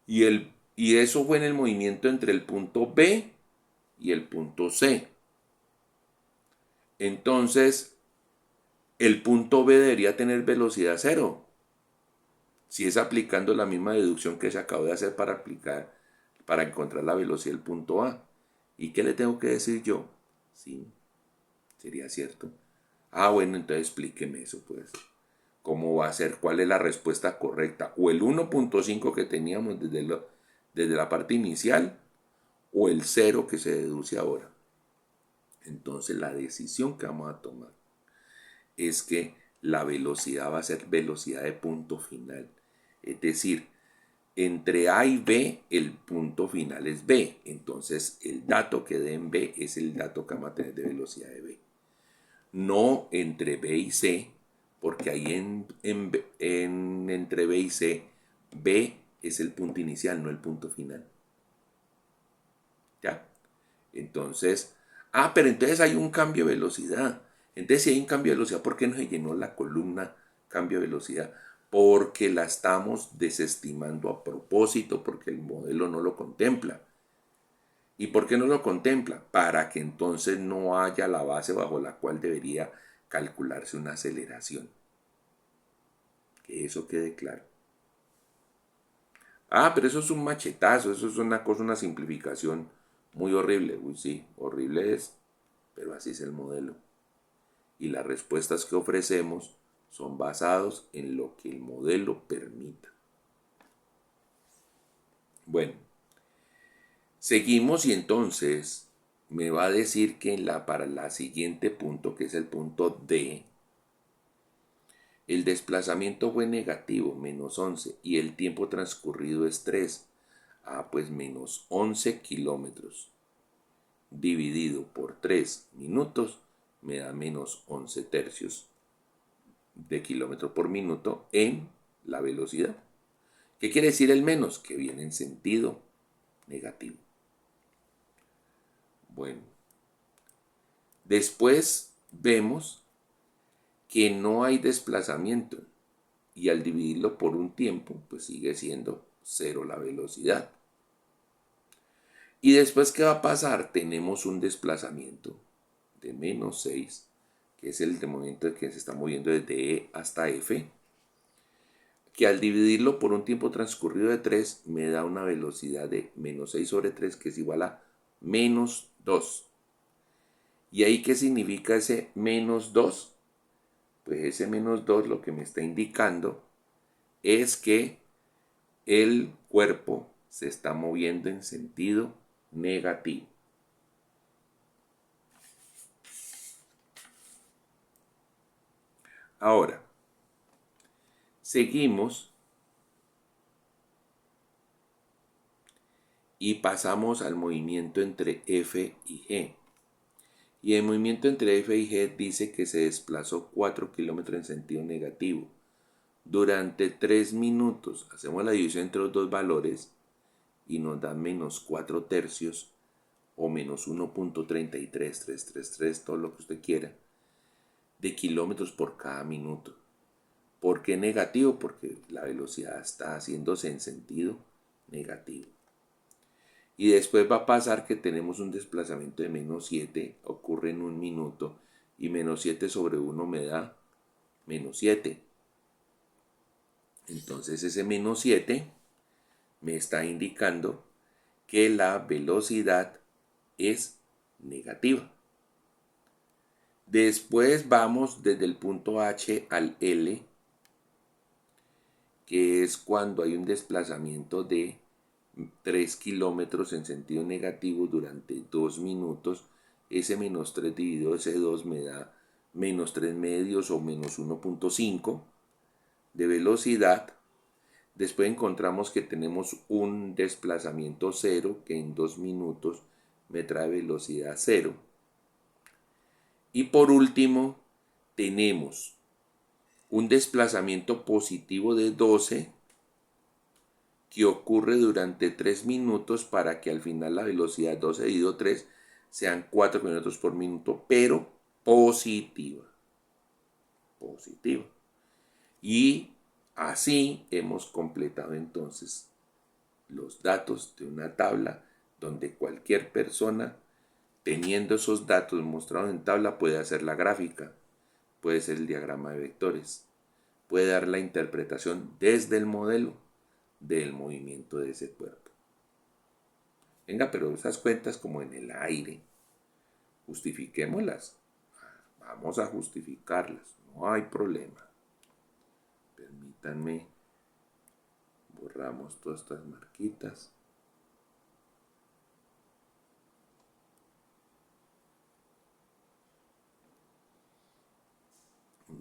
Y eso fue en el movimiento entre el punto B y el punto C. Entonces, el punto B debería tener velocidad 0. Si es aplicando la misma deducción que se acabó de hacer para encontrar la velocidad del punto A. ¿Y qué le tengo que decir yo? Sí, sería cierto. Bueno, entonces explíqueme eso, pues. ¿Cómo va a ser? ¿Cuál es la respuesta correcta? ¿O el 1.5 que teníamos desde la parte inicial? ¿O el 0 que se deduce ahora? Entonces la decisión que vamos a tomar es que la velocidad va a ser velocidad de punto final. Es decir, entre A y B el punto final es B. Entonces el dato que dé en B es el dato que vamos a tener de velocidad de B. No entre B y C, porque ahí entre B y C, B es el punto inicial, no el punto final. ¿Ya? Entonces, pero entonces hay un cambio de velocidad. Entonces, si hay un cambio de velocidad, ¿por qué no se llenó la columna cambio de velocidad? Porque la estamos desestimando a propósito, porque el modelo no lo contempla. ¿Y por qué no lo contempla? Para que entonces no haya la base bajo la cual debería calcularse una aceleración. Que eso quede claro. Ah, pero eso es un machetazo, eso es una cosa, una simplificación muy horrible. Uy, sí, horrible es, pero así es el modelo. Y las respuestas que ofrecemos son basados en lo que el modelo permita. Bueno, seguimos y entonces me va a decir que para la siguiente punto, que es el punto D, el desplazamiento fue negativo, -11, y el tiempo transcurrido es 3. Ah, pues -11 kilómetros dividido por 3 minutos me da -11 tercios de kilómetro por minuto en la velocidad. ¿Qué quiere decir el menos? Que viene en sentido negativo. Bueno, después vemos que no hay desplazamiento y al dividirlo por un tiempo, pues sigue siendo 0 la velocidad. Y después, ¿qué va a pasar? Tenemos un desplazamiento de -6, que es el de momento que se está moviendo desde E hasta F, que al dividirlo por un tiempo transcurrido de 3 me da una velocidad de -6 sobre 3, que es igual a -2. ¿Y ahí qué significa ese -2? Pues ese -2 lo que me está indicando es que el cuerpo se está moviendo en sentido negativo. Ahora, seguimos y pasamos al movimiento entre F y G. Y el movimiento entre F y G dice que se desplazó 4 kilómetros en sentido negativo durante 3 minutos. Hacemos la división entre los dos valores y nos da -4 tercios o -1.33333, todo lo que usted quiera, de kilómetros por cada minuto. ¿Por qué negativo? Porque la velocidad está haciéndose en sentido negativo. Y después va a pasar que tenemos un desplazamiento de -7, ocurre en un minuto, y -7 sobre 1 me da -7. Entonces ese -7 me está indicando que la velocidad es negativa. Después vamos desde el punto H al L, que es cuando hay un desplazamiento de 3 kilómetros en sentido negativo durante 2 minutos. Ese -3 dividido ese 2 me da -3 medios o -1.5 de velocidad. Después encontramos que tenemos un desplazamiento 0 que en 2 minutos me trae velocidad 0. Y por último tenemos un desplazamiento positivo de 12 que ocurre durante 3 minutos para que al final la velocidad 12 dividido 3 sean 4 kilómetros por minuto, pero positiva. Positiva. Y así hemos completado entonces los datos de una tabla donde cualquier persona, teniendo esos datos mostrados en tabla, puede hacer la gráfica, puede ser el diagrama de vectores, puede dar la interpretación desde el modelo del movimiento de ese cuerpo. Venga, pero esas cuentas como en el aire, justifiquémoslas. Vamos a justificarlas, no hay problema. Permítanme, borramos todas estas marquitas.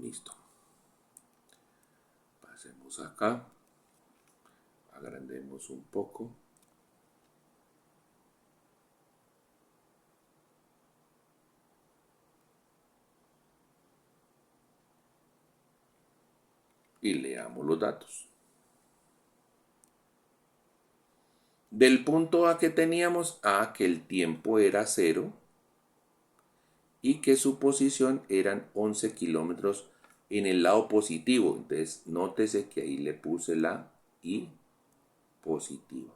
Listo. Pasemos acá, agrandemos un poco. Y leamos los datos. Del punto A que teníamos, A que el tiempo era 0 y que su posición eran 11 kilómetros en el lado positivo. Entonces, nótese que ahí le puse la I positiva.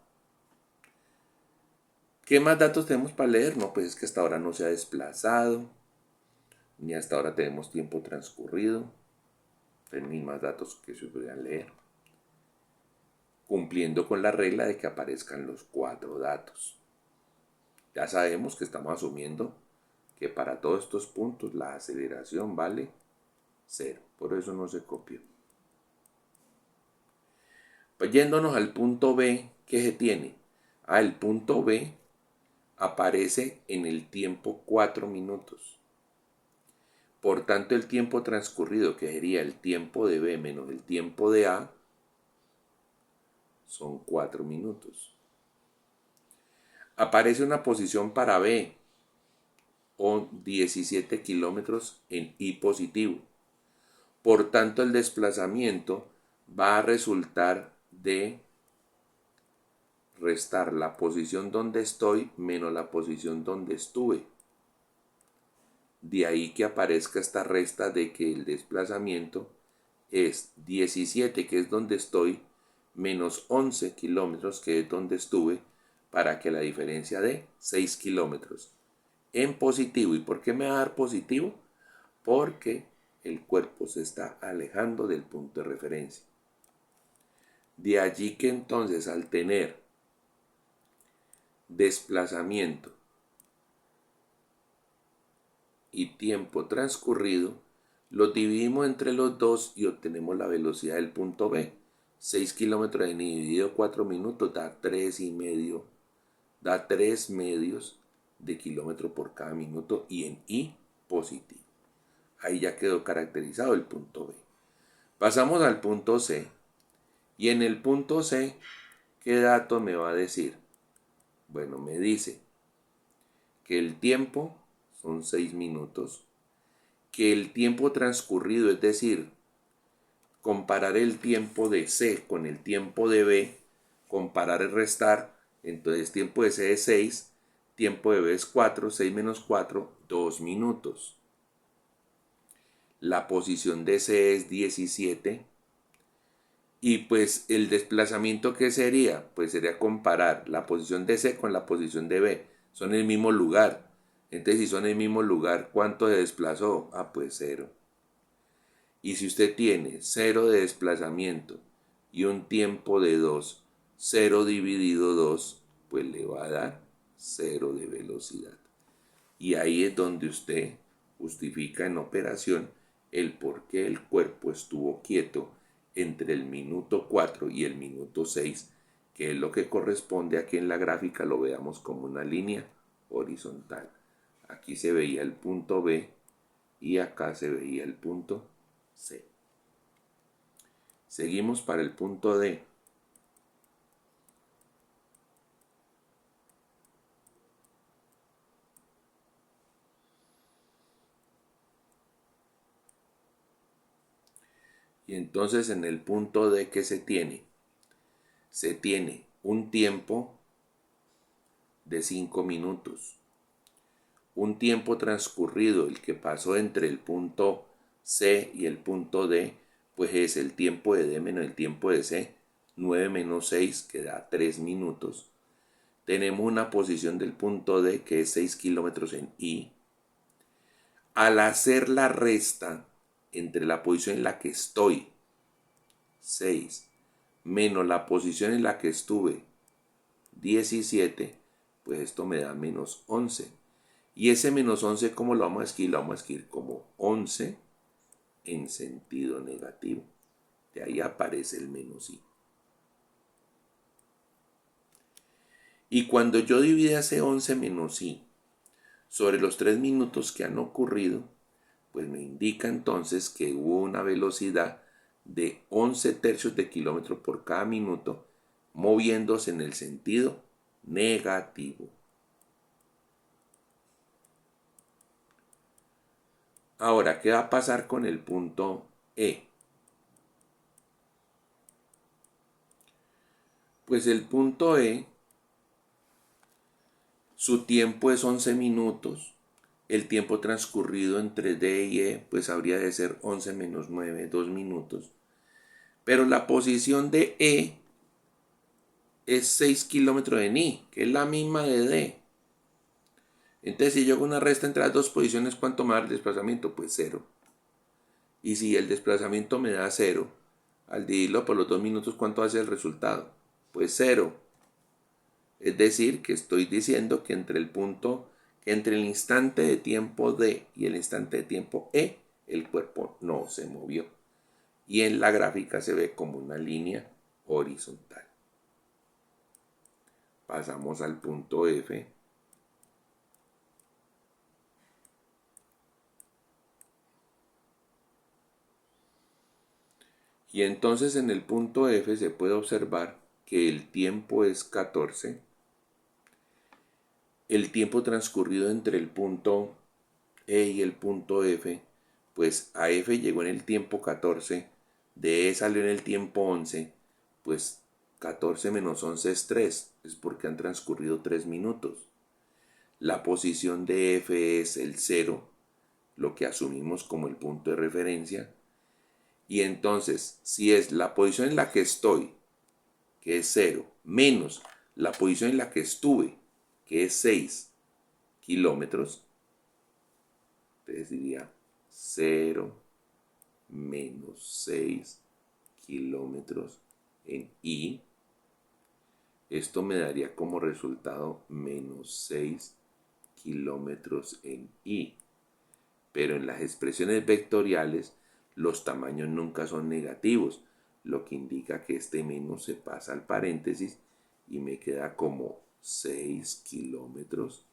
¿Qué más datos tenemos para leer? No, pues es que hasta ahora no se ha desplazado, ni hasta ahora tenemos tiempo transcurrido. Ni más datos que se podrían leer. Cumpliendo con la regla de que aparezcan los 4 datos. Ya sabemos que estamos asumiendo que para todos estos puntos la aceleración vale 0. Por eso no se copió. Pues yéndonos al punto B, ¿qué se tiene? El punto B aparece en el tiempo 4 minutos. Por tanto, el tiempo transcurrido, que sería el tiempo de B menos el tiempo de A, son 4 minutos. Aparece una posición para B, o 17 kilómetros en I positivo. Por tanto, el desplazamiento va a resultar de restar la posición donde estoy menos la posición donde estuve. De ahí que aparezca esta resta de que el desplazamiento es 17, que es donde estoy, menos 11 kilómetros, que es donde estuve, para que la diferencia dé 6 kilómetros en positivo. ¿Y por qué me va a dar positivo? Porque el cuerpo se está alejando del punto de referencia. De allí que entonces, al tener desplazamiento y tiempo transcurrido, los dividimos entre los dos y obtenemos la velocidad del punto B. 6 kilómetros dividido 4 minutos da 3,5, da 3 medios de kilómetro por cada minuto y en I positivo. Ahí ya quedó caracterizado el punto B. Pasamos al punto C. Y en el punto C, ¿qué dato me va a decir? Bueno, me dice que el tiempo son 6 minutos, que el tiempo transcurrido, es decir, comparar el tiempo de C con el tiempo de B, comparar y restar, entonces tiempo de C es 6, tiempo de B es 4, 6 menos 4, 2 minutos. La posición de C es 17. Y pues el desplazamiento, ¿qué sería? Pues sería comparar la posición de C con la posición de B. Son en el mismo lugar. Entonces, si son en el mismo lugar, ¿cuánto se desplazó? Pues 0. Y si usted tiene 0 de desplazamiento y un tiempo de 2, 0 dividido 2, pues le va a dar 0 de velocidad. Y ahí es donde usted justifica en operación el por qué el cuerpo estuvo quieto entre el minuto 4 y el minuto 6, que es lo que corresponde a que en la gráfica lo veamos como una línea horizontal. Aquí se veía el punto B y acá se veía el punto C. Seguimos para el punto D. Y entonces en el punto D, ¿qué se tiene? Se tiene un tiempo de 5 minutos. Un tiempo transcurrido, el que pasó entre el punto C y el punto D, pues es el tiempo de D menos el tiempo de C, 9 menos 6, que da 3 minutos. Tenemos una posición del punto D que es 6 kilómetros en I. Al hacer la resta entre la posición en la que estoy, 6, menos la posición en la que estuve, 17, pues esto me da menos 11. Y ese menos 11, ¿cómo lo vamos a escribir? Lo vamos a escribir como 11 en sentido negativo. De ahí aparece el menos I. Y cuando yo divida ese 11 menos I sobre los 3 minutos que han ocurrido, pues me indica entonces que hubo una velocidad de 11 tercios de kilómetro por cada minuto, moviéndose en el sentido negativo. Ahora, ¿qué va a pasar con el punto E? Pues el punto E, su tiempo es 11 minutos, El tiempo transcurrido entre D y E pues habría de ser 11 menos 9, 2 minutos. Pero la posición de E es 6 kilómetros en I, que es la misma de D. Entonces, si yo hago una resta entre las dos posiciones, ¿cuánto me da el desplazamiento? Pues 0. Y si el desplazamiento me da 0, al dividirlo por los 2 minutos, ¿cuánto hace el resultado? Pues 0. Es decir, que estoy diciendo que entre el instante de tiempo D y el instante de tiempo E, el cuerpo no se movió. Y en la gráfica se ve como una línea horizontal. Pasamos al punto F. Y entonces en el punto F se puede observar que el tiempo es 14. El tiempo transcurrido entre el punto E y el punto F, pues a F llegó en el tiempo 14, de E salió en el tiempo 11, pues 14 menos 11 es 3, es porque han transcurrido 3 minutos. La posición de F es el 0, lo que asumimos como el punto de referencia. Y entonces, si es la posición en la que estoy, que es 0, menos la posición en la que estuve, que es 6 kilómetros, entonces diría 0 menos 6 kilómetros en I. Esto me daría como resultado menos 6 kilómetros en I. Pero en las expresiones vectoriales los tamaños nunca son negativos, lo que indica que este menos se pasa al paréntesis y me queda como 6 kilómetros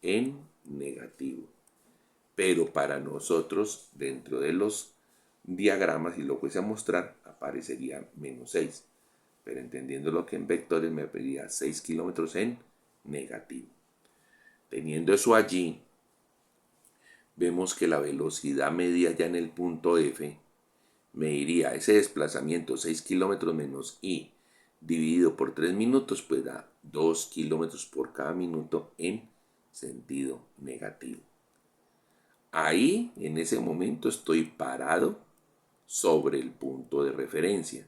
en negativo. Pero para nosotros, dentro de los diagramas, si lo fuese a mostrar, aparecería menos 6. Pero entendiendo lo que en vectores me pediría 6 kilómetros en negativo. Teniendo eso allí, vemos que la velocidad media ya en el punto F me iría ese desplazamiento 6 kilómetros menos I dividido por 3 minutos, pues da 2 kilómetros por cada minuto en sentido negativo. Ahí, en ese momento, estoy parado sobre el punto de referencia.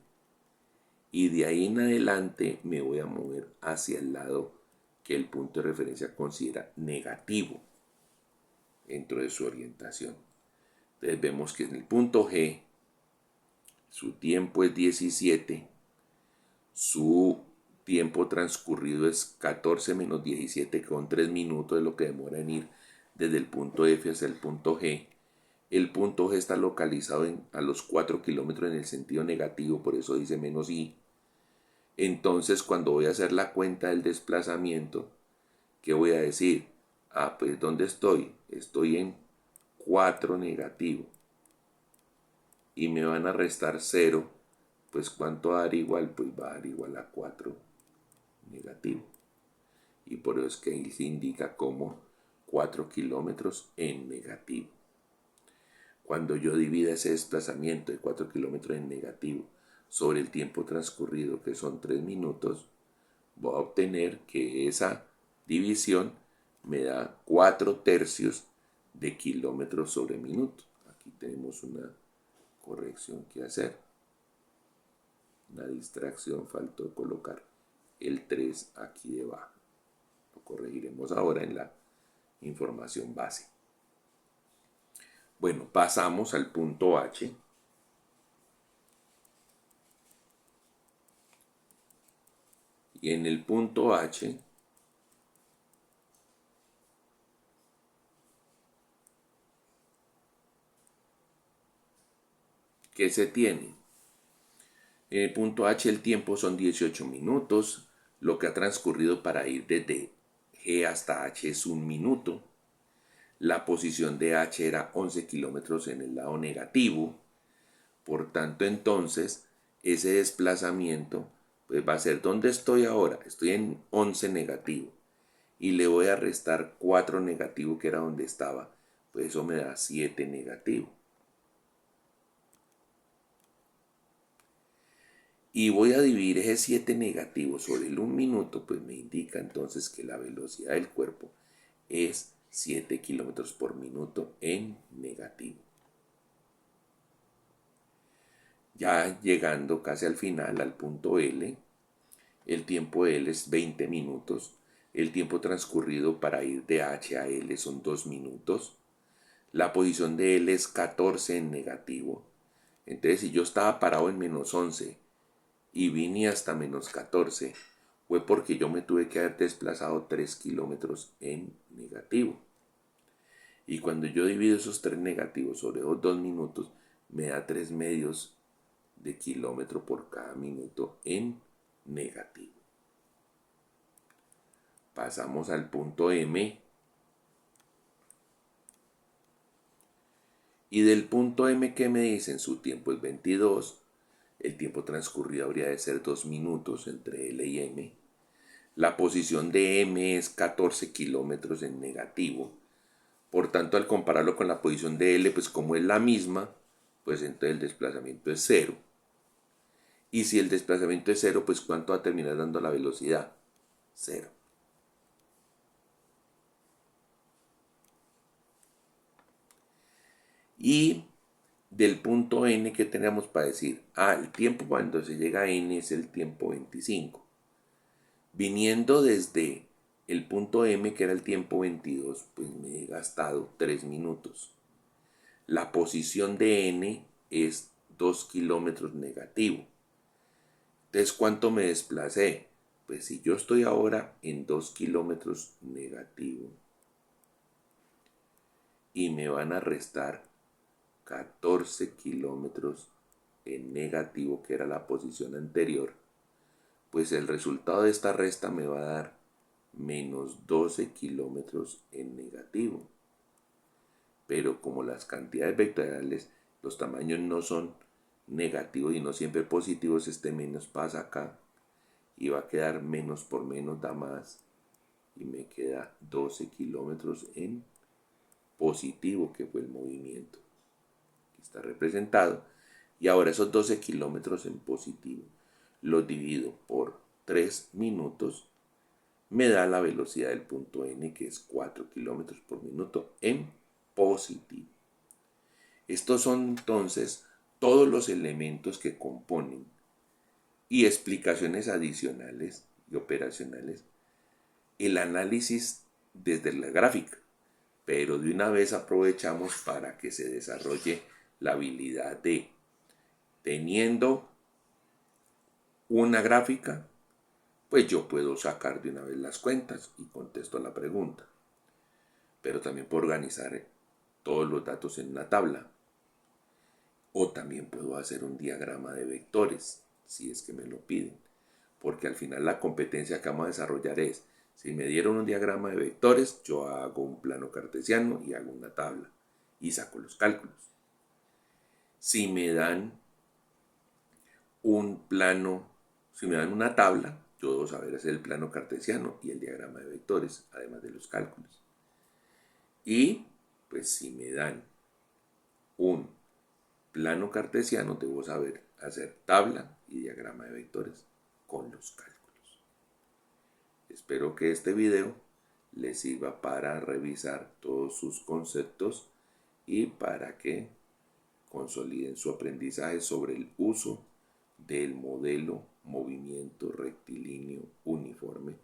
Y de ahí en adelante me voy a mover hacia el lado que el punto de referencia considera negativo dentro de su orientación. Entonces vemos que en el punto G su tiempo es 17, su tiempo transcurrido es 14 menos 17 con 3 minutos de lo que demora en ir desde el punto F hacia el punto G. El punto G está localizado a los 4 kilómetros en el sentido negativo, por eso dice menos I. Entonces, cuando voy a hacer la cuenta del desplazamiento, ¿qué voy a decir? Pues ¿dónde estoy? Estoy en 4 negativo. Y me van a restar 0. Pues ¿cuánto va a dar igual? Pues va a dar igual a 4 negativo. Y por eso es que ahí se indica como 4 kilómetros en negativo. Cuando yo divida ese desplazamiento de 4 kilómetros en negativo sobre el tiempo transcurrido, que son 3 minutos, voy a obtener que esa división me da 4/3 de kilómetros sobre minuto. Aquí tenemos una corrección que hacer. Una distracción, faltó colocar el 3 aquí debajo. Lo corregiremos ahora en la información base. Bueno, pasamos al punto H. Y en el punto H ¿qué se tiene? En el punto H el tiempo son 18 minutos. Lo que ha transcurrido para ir desde G hasta H es 1 minuto. La posición de H era 11 kilómetros en el lado negativo. Por tanto, entonces, ese desplazamiento pues va a ser, ¿dónde estoy ahora? Estoy en 11 negativo. Y le voy a restar 4 negativo, que era donde estaba. Pues eso me da 7 negativo. Y voy a dividir ese 7 negativo sobre el 1 minuto, pues me indica entonces que la velocidad del cuerpo es 7 kilómetros por minuto en negativo. Ya llegando casi al final, al punto L, el tiempo L es 20 minutos. El tiempo transcurrido para ir de H a L son 2 minutos. La posición de L es 14 en negativo. Entonces, si yo estaba parado en -11 y vine hasta -14, fue porque yo me tuve que haber desplazado 3 kilómetros en negativo. Y cuando yo divido esos 3 negativos sobre los 2 minutos, me da 3 medios de kilómetro por cada minuto en negativo. Pasamos al punto M. Y del punto M, ¿qué me dicen? Su tiempo es 22. El tiempo transcurrido habría de ser 2 minutos entre L y M. La posición de M es 14 kilómetros en negativo. Por tanto, al compararlo con la posición de L, pues como es la misma, pues entonces el desplazamiento es 0. Y si el desplazamiento es 0, pues ¿cuánto va a terminar dando la velocidad? 0. Y del punto N, ¿qué tenemos para decir? El tiempo cuando se llega a N es el tiempo 25. Viniendo desde el punto M, que era el tiempo 22, pues me he gastado 3 minutos. La posición de N es 2 kilómetros negativo. Entonces, ¿cuánto me desplacé? Pues si yo estoy ahora en 2 kilómetros negativo y me van a restar 14 kilómetros en negativo, que era la posición anterior, pues el resultado de esta resta me va a dar -12 kilómetros en negativo. Pero como las cantidades vectoriales, los tamaños no son negativos y no siempre positivos, este menos pasa acá y va a quedar menos por menos da más y me queda 12 kilómetros en positivo, que fue el movimiento. Aquí está representado. Y ahora esos 12 kilómetros en positivo los divido por 3 minutos, me da la velocidad del punto N, que es 4 kilómetros por minuto en positivo. Estos son entonces todos los elementos que componen y explicaciones adicionales y operacionales el análisis desde la gráfica, pero de una vez aprovechamos para que se desarrolle la habilidad de, teniendo una gráfica, pues yo puedo sacar de una vez las cuentas y contesto la pregunta, pero también puedo organizar todos los datos en una tabla, o también puedo hacer un diagrama de vectores, si es que me lo piden, porque al final la competencia que vamos a desarrollar es, si me dieron un diagrama de vectores, yo hago un plano cartesiano y hago una tabla y saco los cálculos. Si me dan un plano, si me dan una tabla, yo debo saber hacer el plano cartesiano y el diagrama de vectores, además de los cálculos. Y pues si me dan un plano cartesiano, debo saber hacer tabla y diagrama de vectores con los cálculos. Espero que este video les sirva para revisar todos sus conceptos y para que consoliden su aprendizaje sobre el uso del modelo movimiento rectilíneo uniforme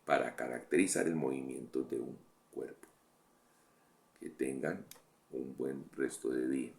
para caracterizar el movimiento de un cuerpo. Que tengan un buen resto de día.